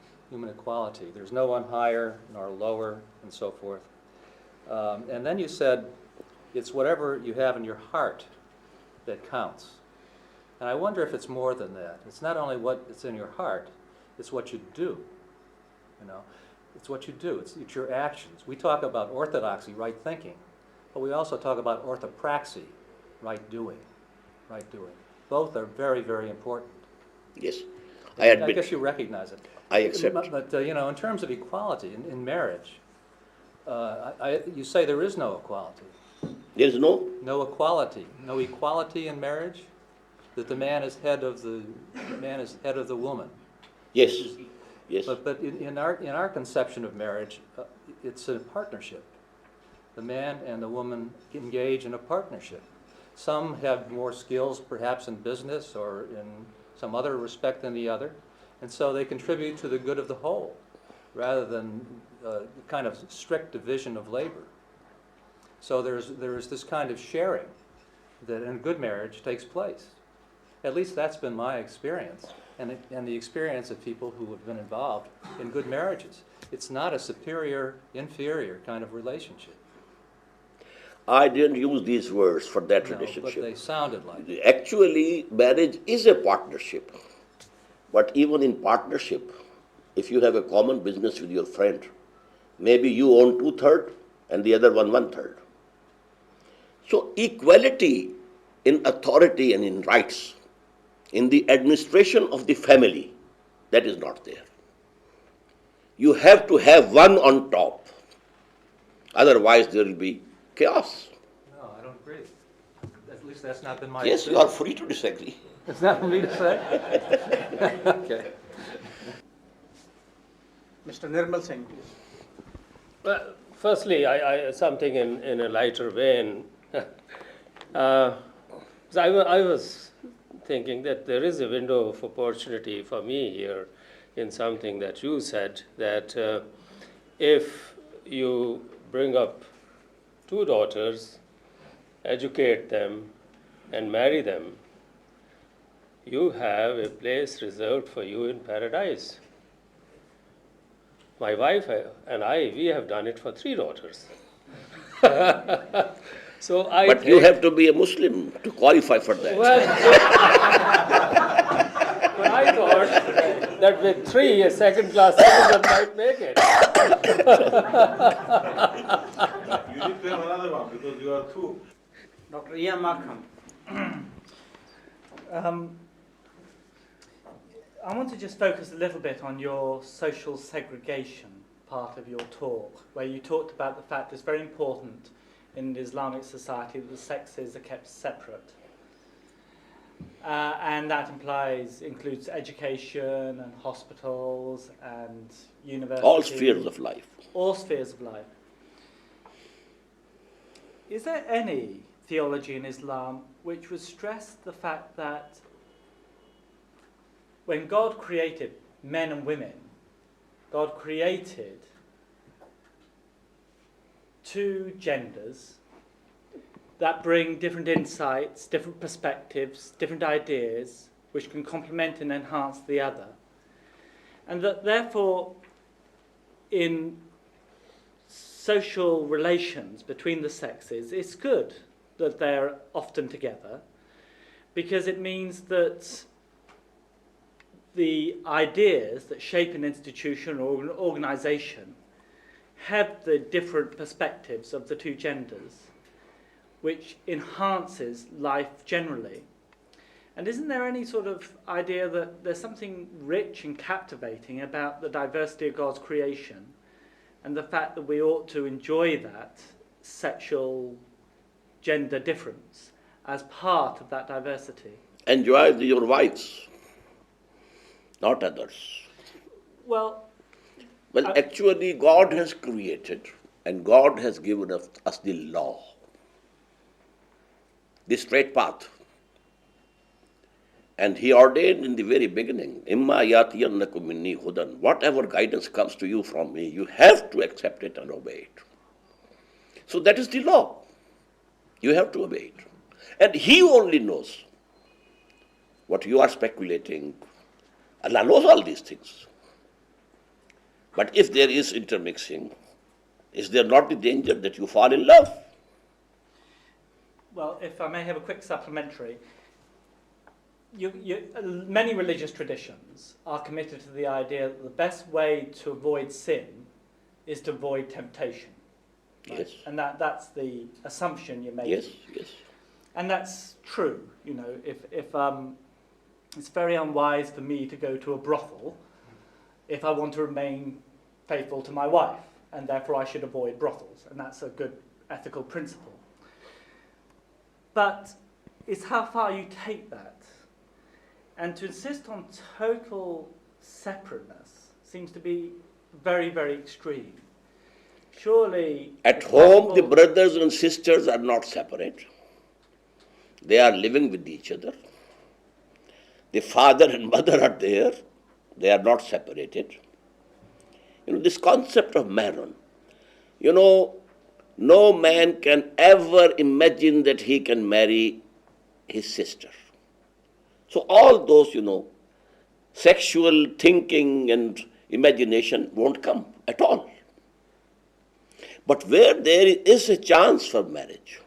There's no one higher nor lower and so forth. And then you said it's whatever you have in your heart that counts. And I wonder if it's more than that. It's not only what is in your heart, it's what you do. It's what you do. It's your actions. We talk about orthodoxy, right thinking, but we also talk about orthopraxy, right doing. Both are very, very important. Yes, I admit. I guess you recognize it. I accept. But in terms of equality in marriage, you say there is no equality. There is no? No equality in marriage. That the man is head of the woman. Yes, yes. But in our conception of marriage, it's a partnership. The man and the woman engage in a partnership. Some have more skills, perhaps in business or in some other respect than the other, and so they contribute to the good of the whole, rather than kind of strict division of labor. So there is this kind of sharing that in good marriage takes place. At least that's been my experience, and the experience of people who have been involved in good marriages. It's not a superior-inferior kind of relationship. I didn't use these words for that No, relationship. but they sounded like it. Actually, marriage is a partnership. But even in partnership, if you have a common business with your friend, maybe you own 2/3 and the other one 1/3. So equality in authority and in rights, in the administration of the family, that is not there. You have to have one on top. Otherwise there will be chaos. No, I don't agree. At least that's not been my Yes, you are free to disagree. It's not for me to say? Okay. Mr. Nirmal Singh, please. Well, firstly, I something in a lighter vein. So I was thinking that there is a window of opportunity for me here in something that you said, that if you bring up 2 daughters, educate them, and marry them, you have a place reserved for you in paradise. My wife and I, we have done it for 3 daughters. So But you have to be a Muslim to qualify for that. Well, but I thought that with 3, a second-class citizen might make it. You need to have another one because you are 2. Dr. Ian Markham. I want to just focus a little bit on your social segregation part of your talk, where you talked about the fact it's very important in an Islamic society that the sexes are kept separate. And that includes education and hospitals and universities. All spheres of life. All spheres of life. Is there any theology in Islam which would stress the fact that when God created men and women, God created two genders that bring different insights, different perspectives, different ideas, which can complement and enhance the other. And that therefore, in social relations between the sexes, it's good that they're often together, because it means that the ideas that shape an institution or an organisation have the different perspectives of the two genders, which enhances life generally. And isn't there any sort of idea that there's something rich and captivating about the diversity of God's creation, and the fact that we ought to enjoy that sexual gender difference as part of that diversity? Enjoy your wives, not others. Well, Actually, God has created and God has given us the law, the straight path. And He ordained in the very beginning, Imma yatiyannakum minni hudan, whatever guidance comes to you from me, you have to accept it and obey it. So that is the law. You have to obey it. And He only knows what you are speculating. Allah knows all these things. But if there is intermixing, is there not the danger that you fall in love? well, if I may have a quick supplementary, many religious traditions are committed to the idea that the best way to avoid sin is to avoid temptation. Right? Yes. And that's the assumption you're making. Yes, yes. And that's true. You know, if it's very unwise for me to go to a brothel if I want to remain faithful to my wife, and therefore I should avoid brothels, and that's a good ethical principle. But it's how far you take that. And to insist on total separateness seems to be very, very extreme. Surely... At home, the brothers and sisters are not separate. They are living with each other. The father and mother are there. They are not separated. You know, this concept of marriage, you know, no man can ever imagine that he can marry his sister. So all those, you know, sexual thinking and imagination won't come at all. But where there is a chance for marriage,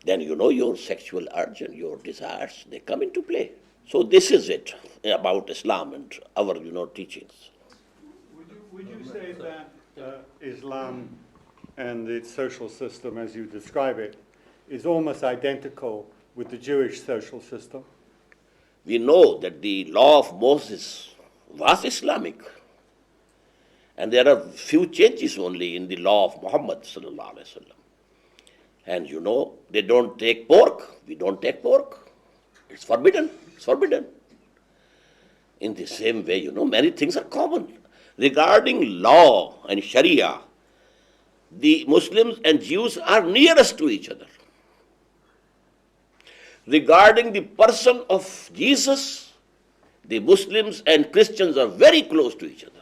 then you know your sexual urge and your desires, they come into play. So this is it about Islam and our, you know, teachings. Would you say that Islam and its social system, as you describe it, is almost identical with the Jewish social system? We know that the law of Moses was Islamic. And there are few changes only in the law of Muhammad sallallahu alaihi wasallam. And you know, they don't take pork. We don't take pork. It's forbidden. It's forbidden. In the same way, you know, many things are common. Regarding law and Sharia, the Muslims and Jews are nearest to each other. Regarding the person of Jesus, the Muslims and Christians are very close to each other.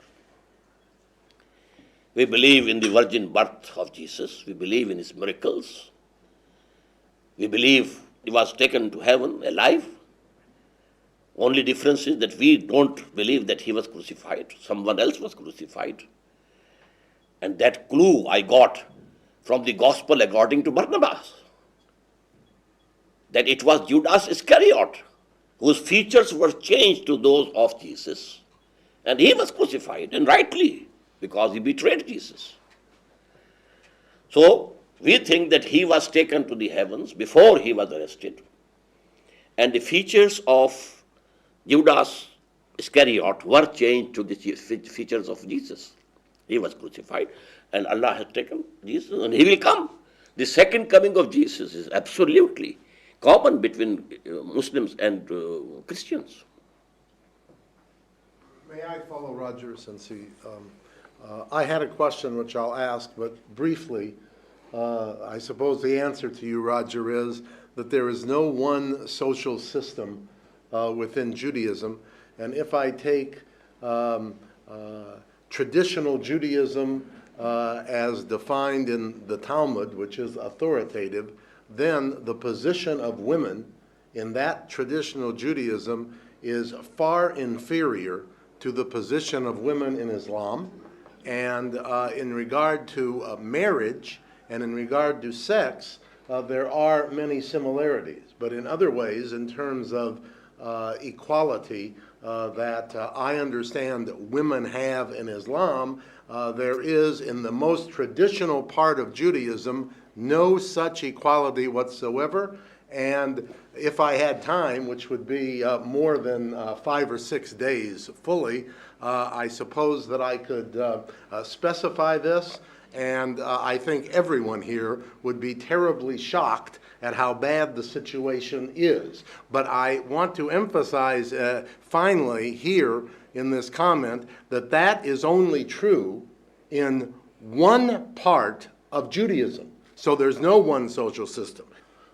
We believe in the virgin birth of Jesus. We believe in his miracles. We believe he was taken to heaven alive. Only difference is that we don't believe that he was crucified. Someone else was crucified. And that clue I got from the gospel according to Barnabas, that it was Judas Iscariot whose features were changed to those of Jesus. And he was crucified, and rightly, because he betrayed Jesus. So, we think that he was taken to the heavens before he was arrested. And the features of Judas Iscariot were changed to the features of Jesus. He was crucified, and Allah has taken Jesus, and he will come. The second coming of Jesus is absolutely common between Muslims and Christians. May I follow Roger, since he... I had a question which I'll ask, but briefly, I suppose the answer to you, Roger, is that there is no one social system within Judaism. And if I take traditional Judaism as defined in the Talmud, which is authoritative, then the position of women in that traditional Judaism is far inferior to the position of women in Islam. And in regard to marriage and in regard to sex, there are many similarities. But in other ways, in terms of equality that I understand that women have in Islam, there is in the most traditional part of Judaism no such equality whatsoever. And if I had time, which would be more than 5 or 6 days fully, I suppose that I could specify this. And I think everyone here would be terribly shocked at how bad the situation is. But I want to emphasize finally here in this comment that that is only true in one part of Judaism. So there's no one social system.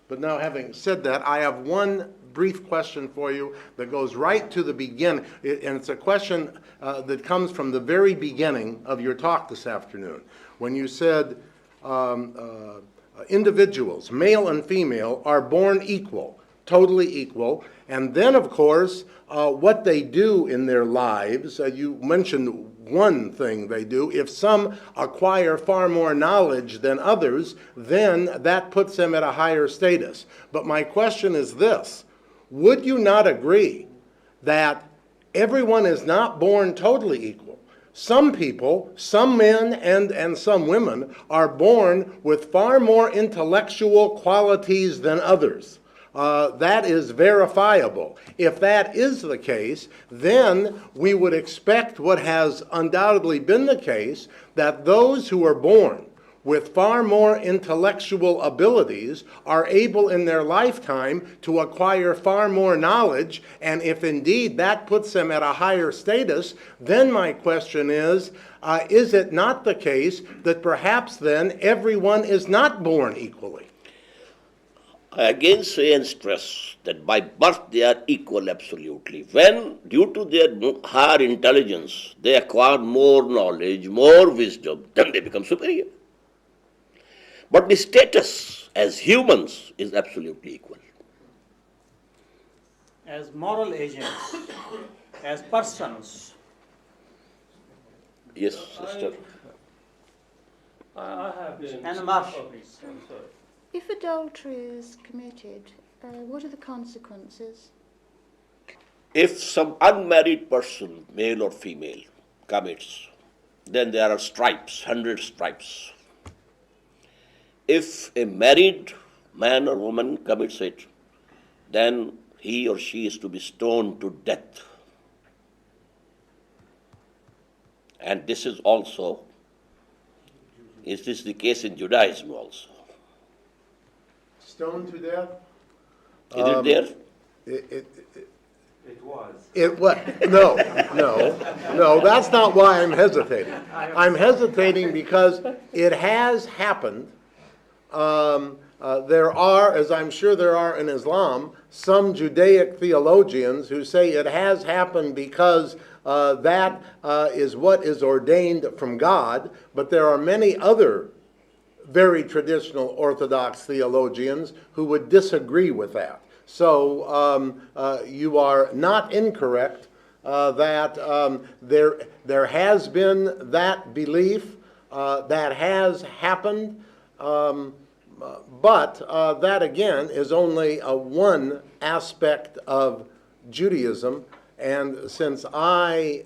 But now, having said that, I have one brief question for you that goes right to the beginning, and it's a question that comes from the very beginning of your talk this afternoon, when you said individuals, male and female, are born equal, totally equal, and then, of course, what they do in their lives, you mentioned one thing they do. If some acquire far more knowledge than others, then that puts them at a higher status. But my question is this: would you not agree that everyone is not born totally equal? Some people, some men and some women, are born with far more intellectual qualities than others. That is verifiable. If that is the case, then we would expect what has undoubtedly been the case, that those who are born with far more intellectual abilities are able in their lifetime to acquire far more knowledge, and if indeed that puts them at a higher status, then my question is it not the case that perhaps then everyone is not born equally? I again say and stress that by birth they are equal absolutely. When, due to their higher intelligence, they acquire more knowledge, more wisdom, then they become superior. But the status as humans is absolutely equal. As moral agents, as persons. Yes, sister. I have been... And Marsh. Oh, please, I'm sorry. If adultery is committed, what are the consequences? If some unmarried person, male or female, commits, then there are stripes, 100 stripes. If a married man or woman commits it, then he or she is to be stoned to death. And this is also, is this the case in Judaism also? Stoned to death? Is it there? It was. It was, no, that's not why I'm hesitating. I'm hesitating because it has happened. There are, as I'm sure there are in Islam, some Judaic theologians who say it has happened because that is what is ordained from God, but there are many other very traditional Orthodox theologians who would disagree with that. So you are not incorrect that there has been that belief that has happened, but that again is only one aspect of Judaism, and since I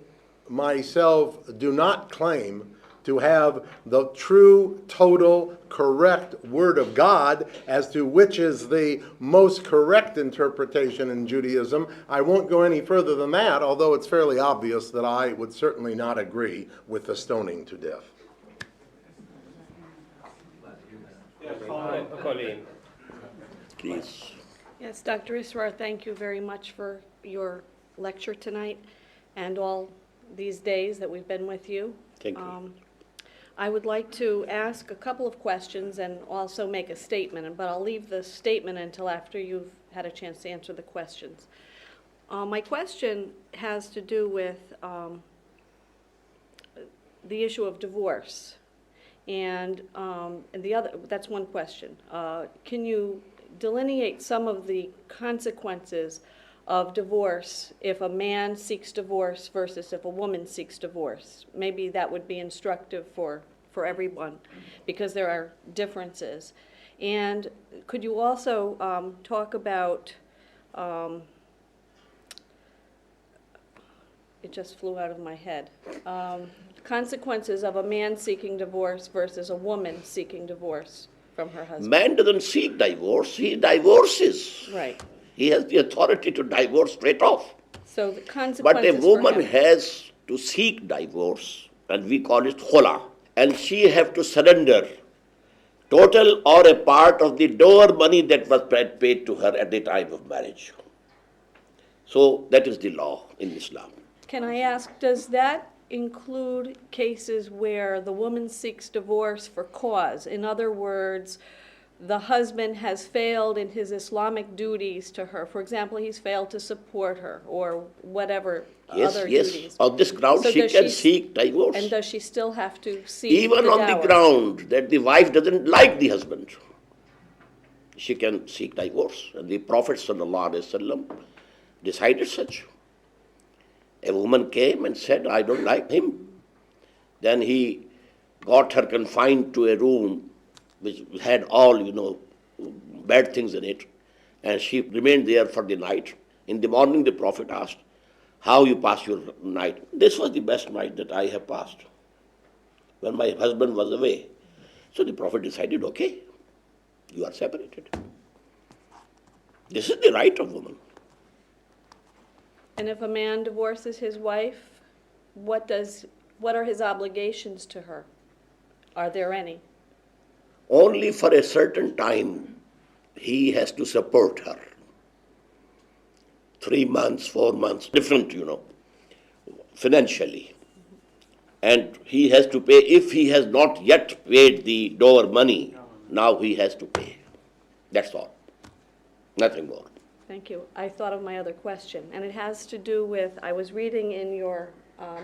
myself do not claim to have the true, total, correct Word of God as to which is the most correct interpretation in Judaism, I won't go any further than that, although it's fairly obvious that I would certainly not agree with the stoning to death. Colleen. Please. Yes, Dr. Israr, thank you very much for your lecture tonight and all these days that we've been with you. Thank you. I would like to ask a couple of questions and also make a statement, but I'll leave the statement until after you've had a chance to answer the questions. My question has to do with the issue of divorce. And the other, that's one question. Can you delineate some of the consequences of divorce if a man seeks divorce versus if a woman seeks divorce? Maybe that would be instructive for everyone, because there are differences. And could you also talk about, it just flew out of my head, consequences of a man seeking divorce versus a woman seeking divorce from her husband? Man doesn't seek divorce, he divorces. Right. He has the authority to divorce straight off. So the consequences But a woman for him. has to seek divorce, and we call it khula. And she have to surrender total or a part of the dower money that was paid to her at the time of marriage. So that is the law in Islam. Can I ask, does that include cases where the woman seeks divorce for cause? In other words, the husband has failed in his Islamic duties to her. For example, he's failed to support her or whatever other duties. Yes. On this ground, So she does can seek divorce. And does she still have to seek Even the on dower? the ground that the wife doesn't like the husband, she can seek divorce. And the Prophet ﷺ decided such. A woman came and said, I don't like him. Then he got her confined to a room which had all, bad things in it. And she remained there for the night. In the morning, the Prophet asked, how you pass your night? This was the best night that I have passed, when my husband was away. So the Prophet decided, okay, you are separated. This is the right of woman. And if a man divorces his wife, what are his obligations to her? Are there any? Only for a certain time he has to support her. 3 months, 4 months, different, financially. And he has to pay, if he has not yet paid the dower money, now he has to pay. That's all. Nothing more. Thank you. I thought of my other question, and it has to do with, I was reading in your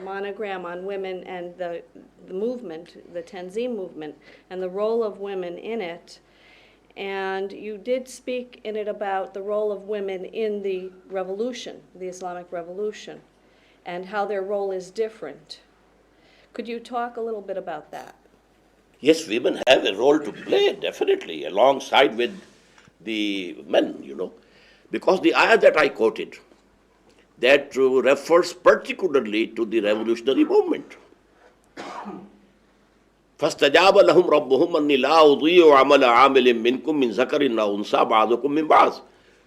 monogram on women and the movement, the Tanzim movement, and the role of women in it. And you did speak in it about the role of women in the revolution, the Islamic revolution, and how their role is different. Could you talk a little bit about that? Yes, women have a role to play, definitely, alongside with the men, Because the ayah that I quoted, that refers particularly to the revolutionary movement. فَاسْتَجَابَ لَهُمْ رَبُّهُمْ أَنِّي لَا أُضِيعُ عَمَلَ عَامِلٍ مِّنكُم مِّن ذَكَرٍ أَوْ أُنثَىٰ بَعْضُكُم مِّن بَعْضٍ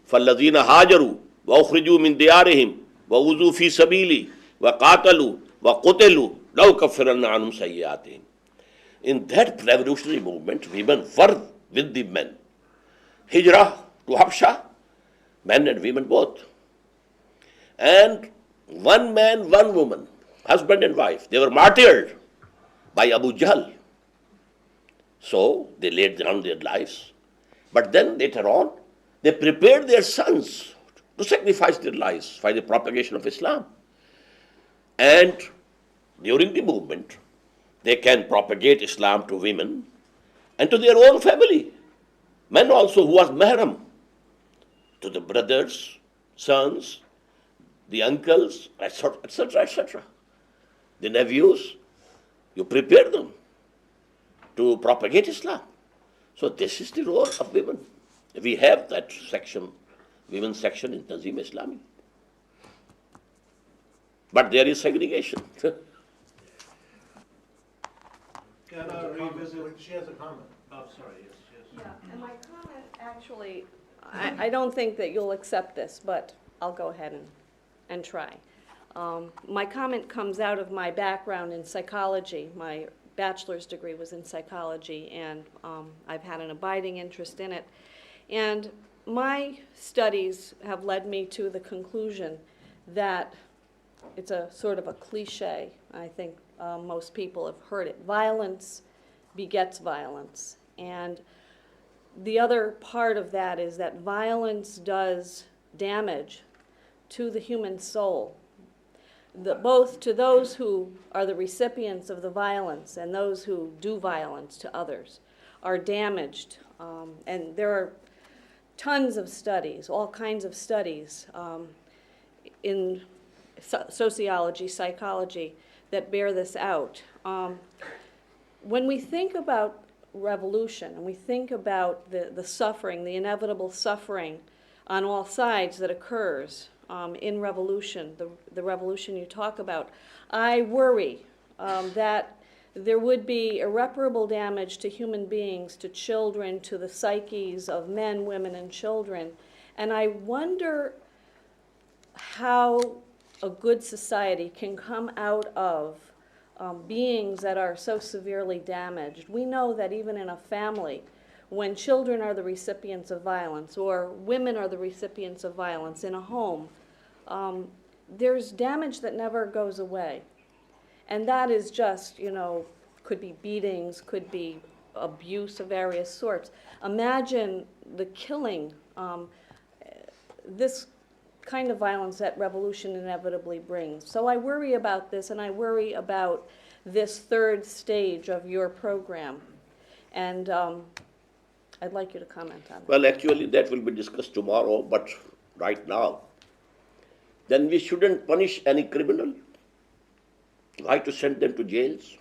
فَالَّذِينَ هَاجَرُوا وَأُخْرِجُوا مِن دِيَارِهِمْ وَأُوذُوا فِي سَبِيلِي وَقَاتَلُوا وَقُتِلُوا لَأُكَفِّرَنَّ عَنْهُمْ سَيِّئَاتِهِمْ. In that revolutionary movement, women were with the men. Hijrah to Habsha, men and women both. And one man, one woman, husband and wife, they were martyred by Abu Jahl. So they laid down their lives. But then later on, they prepared their sons to sacrifice their lives for the propagation of Islam. And during the movement, they can propagate Islam to women and to their own family. Men also who was mahram, to the brothers, sons, the uncles, etc., etc. The nephews, you prepare them to propagate Islam. So this is the role of women. We have that section, women's section in Tanzim Islami. But there is segregation. Can I revisit? She has a comment. Oh, sorry, yes. Yeah, and my comment actually, I don't think that you'll accept this, but I'll go ahead and try. My comment comes out of my background in psychology. My bachelor's degree was in psychology, and I've had an abiding interest in it. And my studies have led me to the conclusion that it's a sort of a cliche. I think most people have heard it. Violence begets violence. And the other part of that is that violence does damage to the human soul, both to those who are the recipients of the violence and those who do violence to others, are damaged. And there are tons of studies, all kinds of studies in sociology, psychology, that bear this out. When we think about revolution and we think about the suffering, the inevitable suffering on all sides that occurs in revolution, the revolution you talk about, I worry that there would be irreparable damage to human beings, to children, to the psyches of men, women, and children. And I wonder how a good society can come out of beings that are so severely damaged. We know that even in a family, when children are the recipients of violence or women are the recipients of violence in a home, there's damage that never goes away. And that is just, could be beatings, could be abuse of various sorts. Imagine the killing, this kind of violence that revolution inevitably brings. So I worry about this, and I worry about this third stage of your program. And I'd like you to comment on that. Well, actually, that will be discussed tomorrow, but right now, then we shouldn't punish any criminal. Why to send them to jails?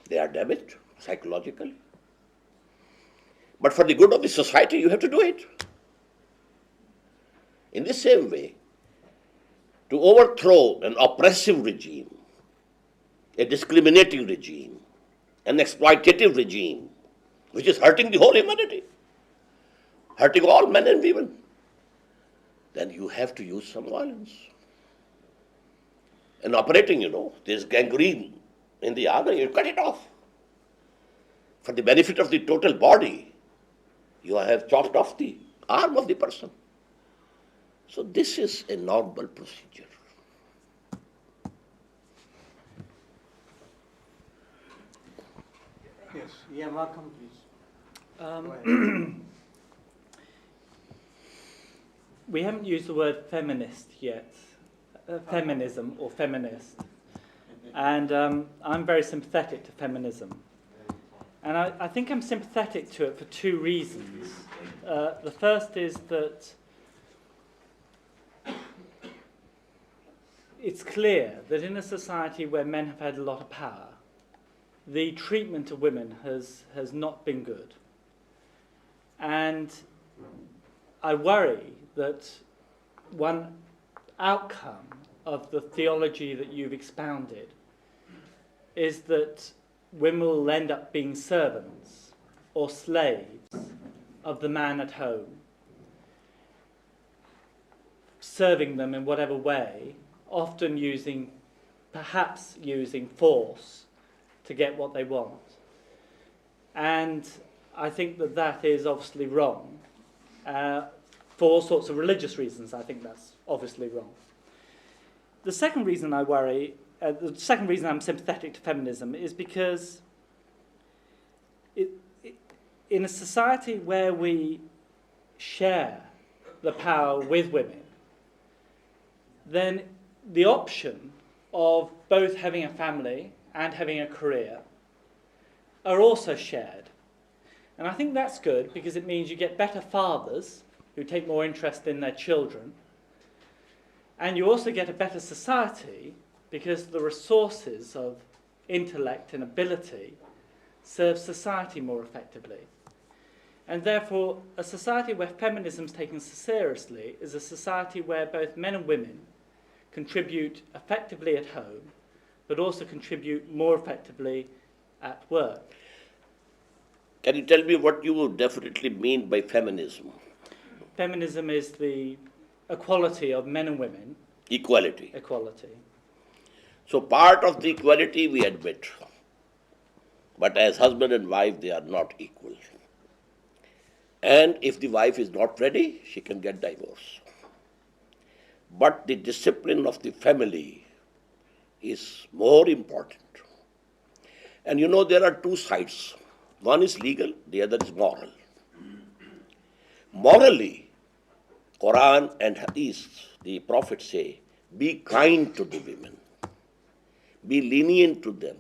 They are damaged psychologically. But for the good of the society, you have to do it. In the same way, to overthrow an oppressive regime, a discriminating regime, an exploitative regime, which is hurting the whole humanity, hurting all men and women, then you have to use some violence. And operating, there's gangrene in the arm, you cut it off. For the benefit of the total body, you have chopped off the arm of the person. So this is a normal procedure. Yes, yeah, welcome, please. We haven't used the word feminist yet, feminism or feminist. And I'm very sympathetic to feminism. And I think I'm sympathetic to it for two reasons. The first is that it's clear that in a society where men have had a lot of power, the treatment of women has not been good. And I worry that one outcome of the theology that you've expounded is that women will end up being servants or slaves of the man at home, serving them in whatever way, often perhaps using force to get what they want. And I think that is obviously wrong. For all sorts of religious reasons, I think that's obviously wrong. The second reason I worry, the second reason I'm sympathetic to feminism is because in a society where we share the power with women, then the option of both having a family and having a career are also shared. And I think that's good because it means you get better fathers who take more interest in their children, and you also get a better society because the resources of intellect and ability serve society more effectively. And therefore, a society where feminism is taken seriously is a society where both men and women contribute effectively at home, but also contribute more effectively at work. Can you tell me what you would definitely mean by feminism? Feminism is the equality of men and women. Equality. Equality. So part of the equality we admit, but as husband and wife they are not equal. And if the wife is not ready, she can get divorced. But the discipline of the family is more important. And there are two sides. One is legal, the other is moral. Morally, Quran and Hadith, the Prophet say, be kind to the women, be lenient to them.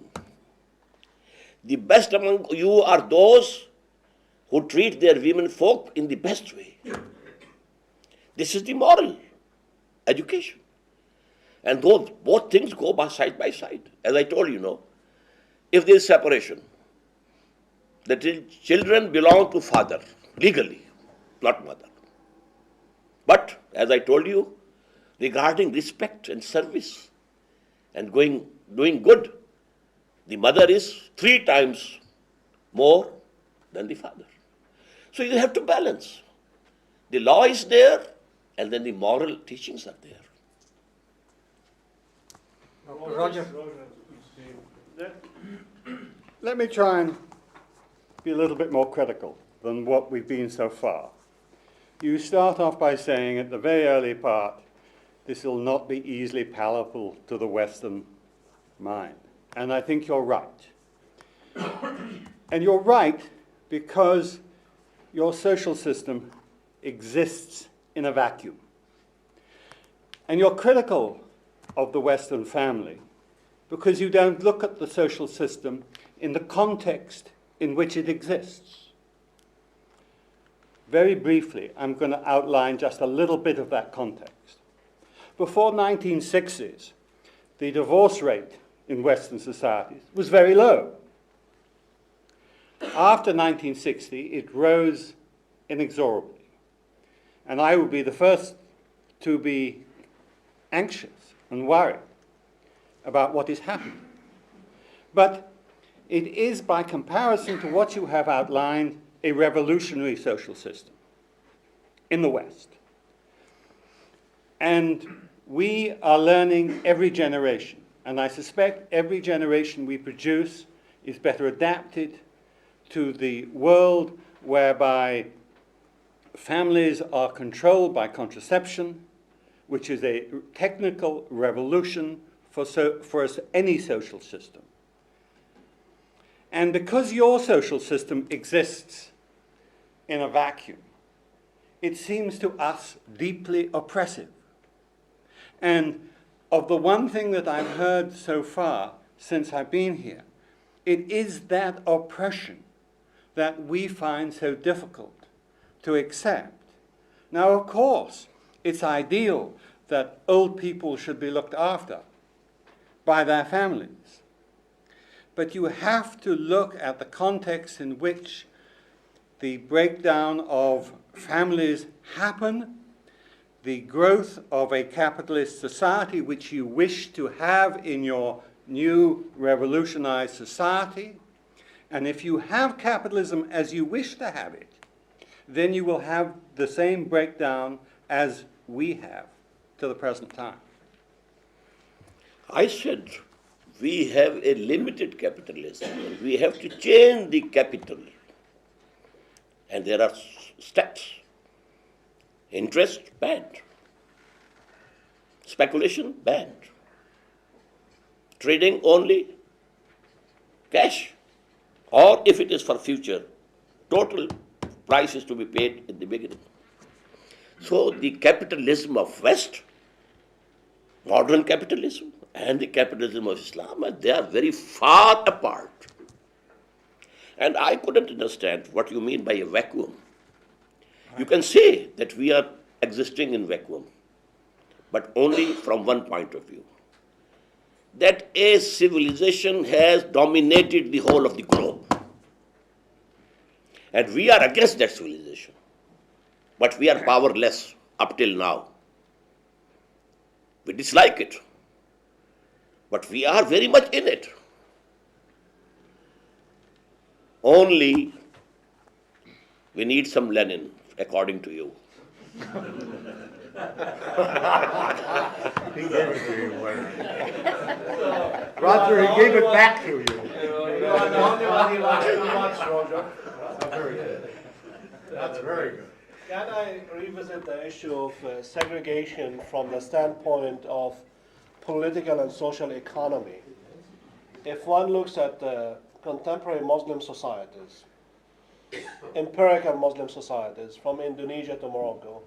The best among you are those who treat their women folk in the best way. This is the moral education. And those, both things go by side. As I told you, if there is separation, the children belong to father, legally, not mother. But, as I told you, regarding respect and service and doing good, the mother is 3 times more than the father. So you have to balance. The law is there, and then the moral teachings are there. Roger. Let me try and be a little bit more critical than what we've been so far. You start off by saying at the very early part, this will not be easily palatable to the Western mind. And I think you're right. And you're right because your social system exists in a vacuum. And you're critical of the Western family because you don't look at the social system in the context in which it exists. Very briefly, I'm going to outline just a little bit of that context. Before 1960s, the divorce rate in Western societies was very low. After 1960, it rose inexorably. And I would be the first to be anxious and worried about what is happening. But it is, by comparison to what you have outlined, a revolutionary social system in the West. And we are learning every generation. And I suspect every generation we produce is better adapted to the world whereby families are controlled by contraception, which is a technical revolution for any social system. And because your social system exists in a vacuum, it seems to us deeply oppressive. And of the one thing that I've heard so far since I've been here, it is that oppression that we find so difficult to accept. Now, of course, it's ideal that old people should be looked after by their families. But you have to look at the context in which the breakdown of families happen, the growth of a capitalist society which you wish to have in your new revolutionized society. And if you have capitalism as you wish to have it, then you will have the same breakdown as we have to the present time. I said we have a limited capitalism. And we have to change the capital. And there are steps. Interest, banned. Speculation, banned. Trading only, cash. Or if it is for future, total price is to be paid in the beginning. So the capitalism of West, modern capitalism, and the capitalism of Islam, they are very far apart. And I couldn't understand what you mean by a vacuum. You can say that we are existing in vacuum, but only from one point of view. That a civilization has dominated the whole of the globe. And we are against that civilization. But we are powerless up till now. We dislike it. But we are very much in it. Only we need some Lenin, according to you. He gave it to you, Roger, he gave it back to you. You are the only one who likes too much, Roger. That's very good. That's very good. Can I revisit the issue of segregation from the standpoint of political and social economy? If one looks at contemporary Muslim societies, empirical Muslim societies, from Indonesia to Morocco,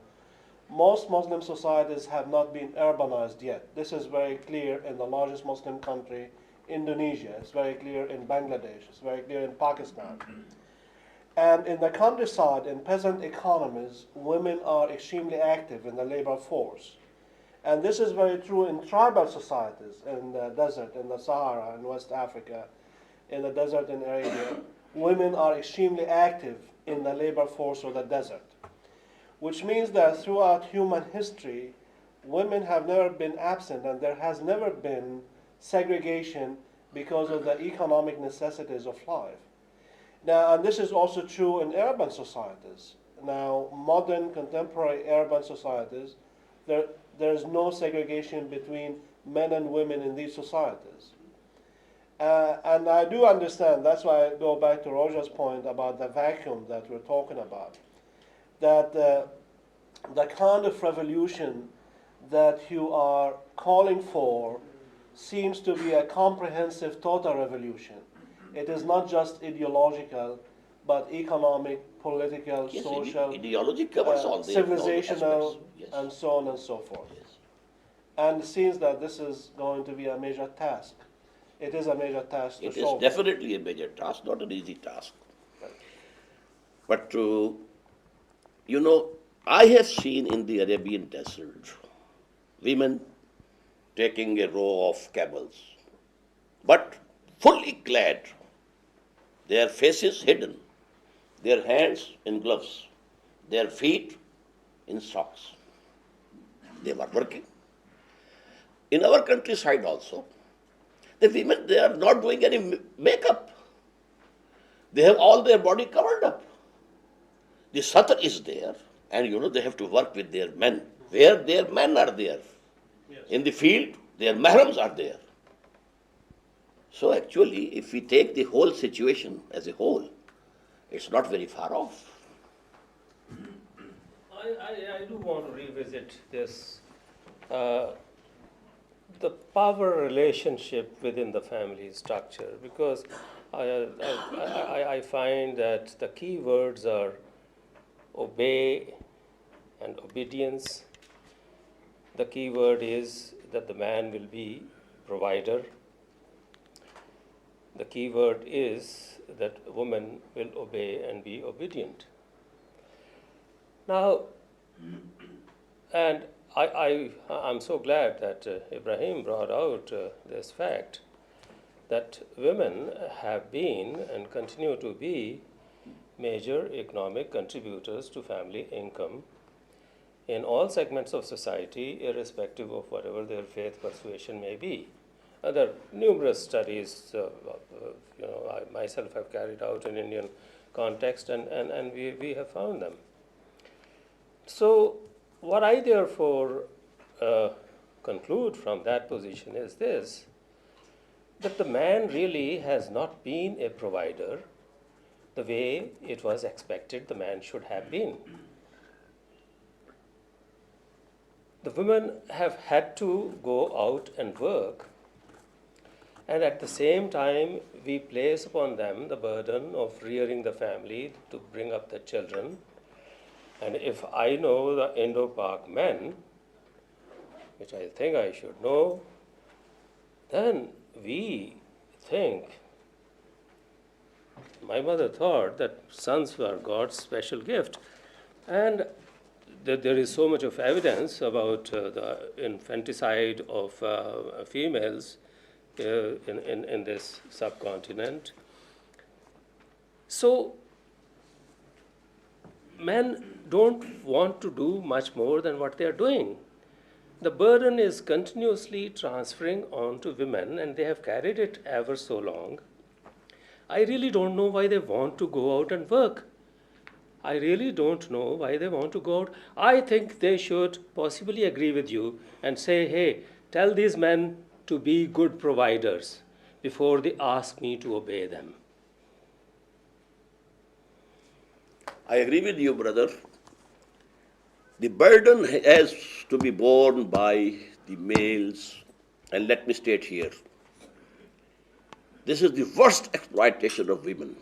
most Muslim societies have not been urbanized yet. This is very clear in the largest Muslim country, Indonesia. It's very clear in Bangladesh. It's very clear in Pakistan. And in the countryside, in peasant economies, women are extremely active in the labor force. And this is very true in tribal societies, in the desert, in the Sahara, in West Africa, in the desert in Arabia. Women are extremely active in the labor force of the desert, which means that throughout human history, women have never been absent, and there has never been segregation because of the economic necessities of life. Now, and this is also true in urban societies. Now, modern contemporary urban societies, there's no segregation between men and women in these societies. And I do understand, that's why I go back to Roger's point about the vacuum that we're talking about, that the kind of revolution that you are calling for seems to be a comprehensive total revolution. It is not just ideological, but economic, political, Yes, social, ideology covers all the civilizational, aspects. Yes. and so on and so forth. Yes. And it seems that this is going to be a major task. It is a major task to It is solve. definitely a major task, not an easy task. But, you know, I have seen in the Arabian desert women taking a row of camels, but fully clad, their faces hidden, their hands in gloves, their feet in socks. They were working. In our countryside also, the women, they are not doing any makeup. They have all their body covered up. The satar is there, and you know they have to work with their men. Where their men are there. Yes. In the field, their mahrams are there. So actually, if we take the whole situation as a whole, it's not very far off. I do want to revisit this, the power relationship within the family structure, because I find that the key words are obey and obedience. The key word is that the man will be provider. The key word is that woman will obey and be obedient. Now, and I'm so glad that Ibrahim brought out this fact that women have been and continue to be major economic contributors to family income in all segments of society, irrespective of whatever their faith persuasion may be. There are numerous studies, I myself have carried out in Indian context, and we have found them. So, what I therefore conclude from that position is this, that the man really has not been a provider the way it was expected the man should have been. The women have had to go out and work, and at the same time we place upon them the burden of rearing the family to bring up the children. And if I know the Indo-Pak men, which I think I should know, then we think, my mother thought that sons were God's special gift. And that there is so much of evidence about the infanticide of females in this subcontinent. So, men don't want to do much more than what they are doing. The burden is continuously transferring on to women, and they have carried it ever so long. I really don't know why they want to go out and work. I really don't know why they want to go out. I think they should possibly agree with you and say, hey, tell these men to be good providers before they ask me to obey them. I agree with you, brother. The burden has to be borne by the males, and let me state here, this is the worst exploitation of women.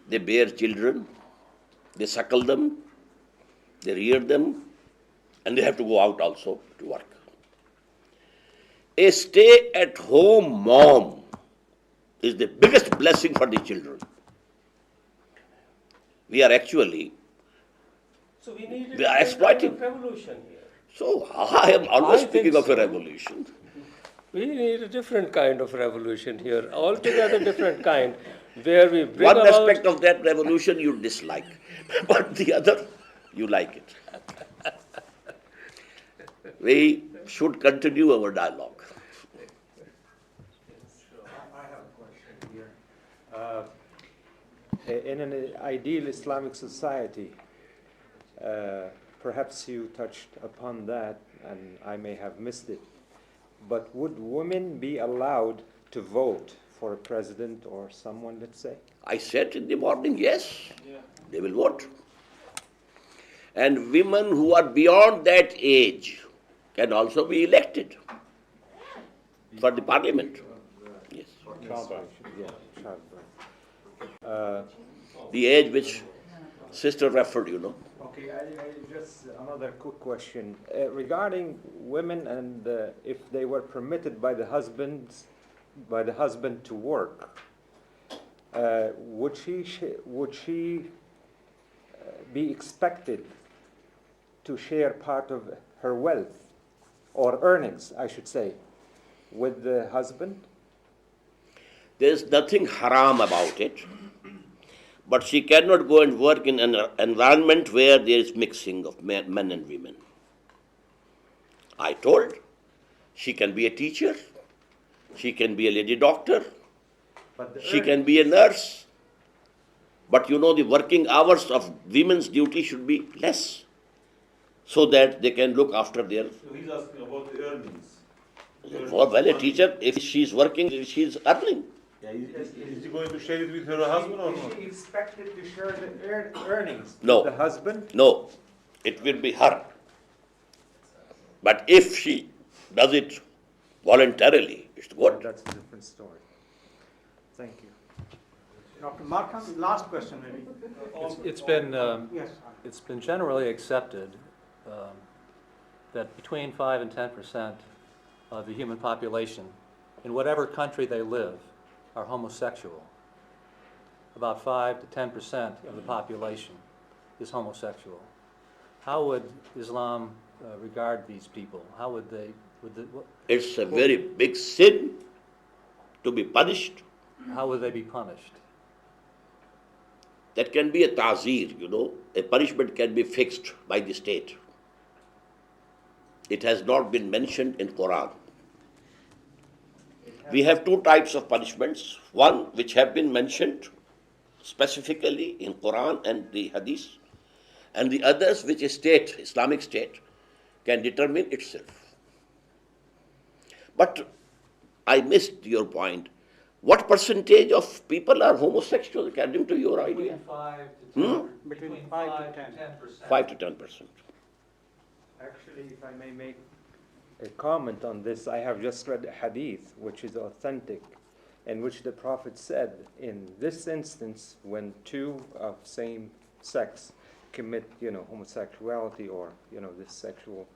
They bear children, they suckle them, they rear them, and they have to go out also to work. A stay-at-home mom is the biggest blessing for the children. We are actually, So we need we are exploiting. revolution here. So I am always I think speaking of a so. revolution. We need a different kind of revolution here, altogether different kind, where we bring One about... aspect of that revolution you dislike, but the other, you like it. We should continue our dialogue. I have a question here. In an ideal Islamic society, perhaps you touched upon that, and I may have missed it, but would women be allowed to vote for a president or someone, let's say? I said in the morning, yes, they will vote. And women who are beyond that age can also be elected for the parliament. Yes. The age which sister referred, Okay, just another quick question. Regarding women and if they were permitted by the husband to work, would she be expected to share part of her wealth or earnings, I should say, with the husband? There is nothing haram about it, but she cannot go and work in an environment where there is mixing of men and women. I told she can be a teacher, she can be a lady doctor, she can be a nurse, but the working hours of women's duty should be less, so that they can look after their... So he's asking about the earnings. Well, a teacher, if she's working, she's earning. Yeah, is he going to share it with her husband or not? Is she expected to share the earnings No. with the husband? No, it will be her. But if she does it voluntarily, it's good. That's a different story. Thank you. Dr. Markham, last question maybe. It's been, Yes. it's been generally accepted that between 5 and 10% of the human population, in whatever country they live, are homosexual. About 5 to 10% of the population is homosexual. How would Islam regard these people? How would they... It's a very big sin to be punished. How would they be punished? That can be a ta'zir, A punishment can be fixed by the state. It has not been mentioned in Quran. We have two types of punishments. One which have been mentioned specifically in Quran and the Hadith, and the others which a state, Islamic state, can determine itself. But I missed your point. What percentage of people are homosexual according to your idea? Between 5 to 10%. 5 to 10%. Actually, if I may make a comment on this, I have just read a hadith which is authentic, in which the Prophet said, in this instance, when two of same sex commit, homosexuality or, this sexual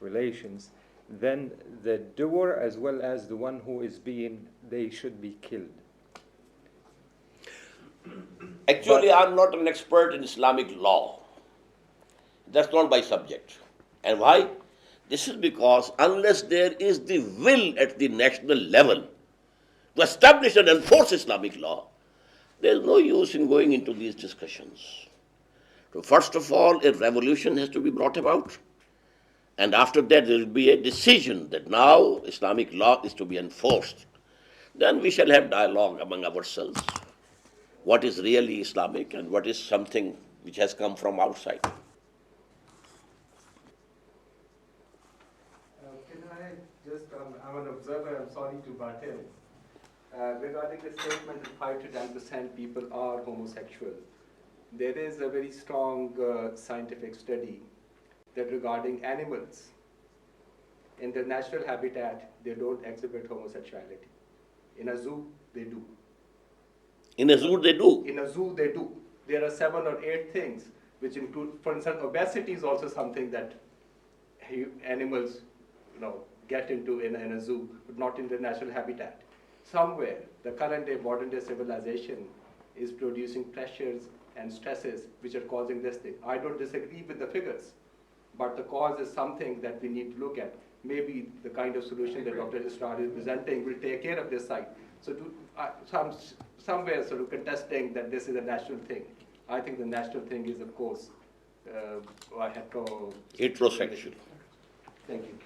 relations, then the doer as well as the one who is they should be killed. Actually, I'm not an expert in Islamic law. That's not my subject. And why? This is because unless there is the will at the national level to establish and enforce Islamic law, there is no use in going into these discussions. So first of all, a revolution has to be brought about. And after that, there will be a decision that now Islamic law is to be enforced. Then we shall have dialogue among ourselves. What is really Islamic and what is something which has come from outside. Can I just, I'm an observer, I'm sorry to butt in. Regarding the statement that 5 to 10% people are homosexual, there is a very strong scientific study that regarding animals, in their natural habitat, they don't exhibit homosexuality. In a zoo, they do. In a zoo, they do. In a zoo, they do. There are 7 or 8 things which include, for instance, obesity is also something that animals, get into in a zoo, but not in their natural habitat. Somewhere, the current day, modern day civilization is producing pressures and stresses which are causing this thing. I don't disagree with the figures, but the cause is something that we need to look at. Maybe the kind of solution that Dr. Israr is presenting will take care of this side. So somewhere sort of contesting that this is a natural thing. I think the natural thing is, of course, Heterosexual. Thank you.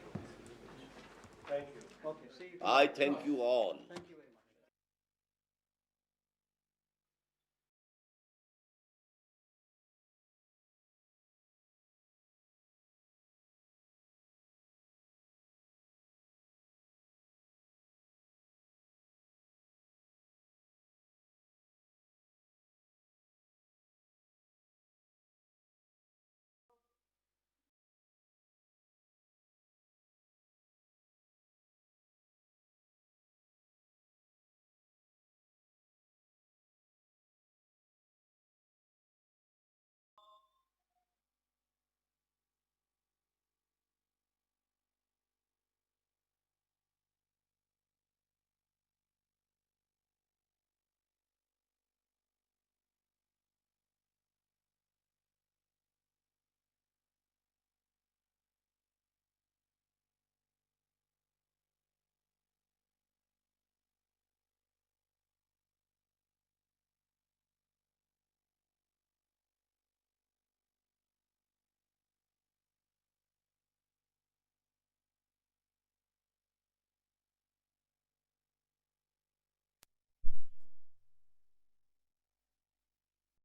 Thank you. Okay, see you. I thank you all.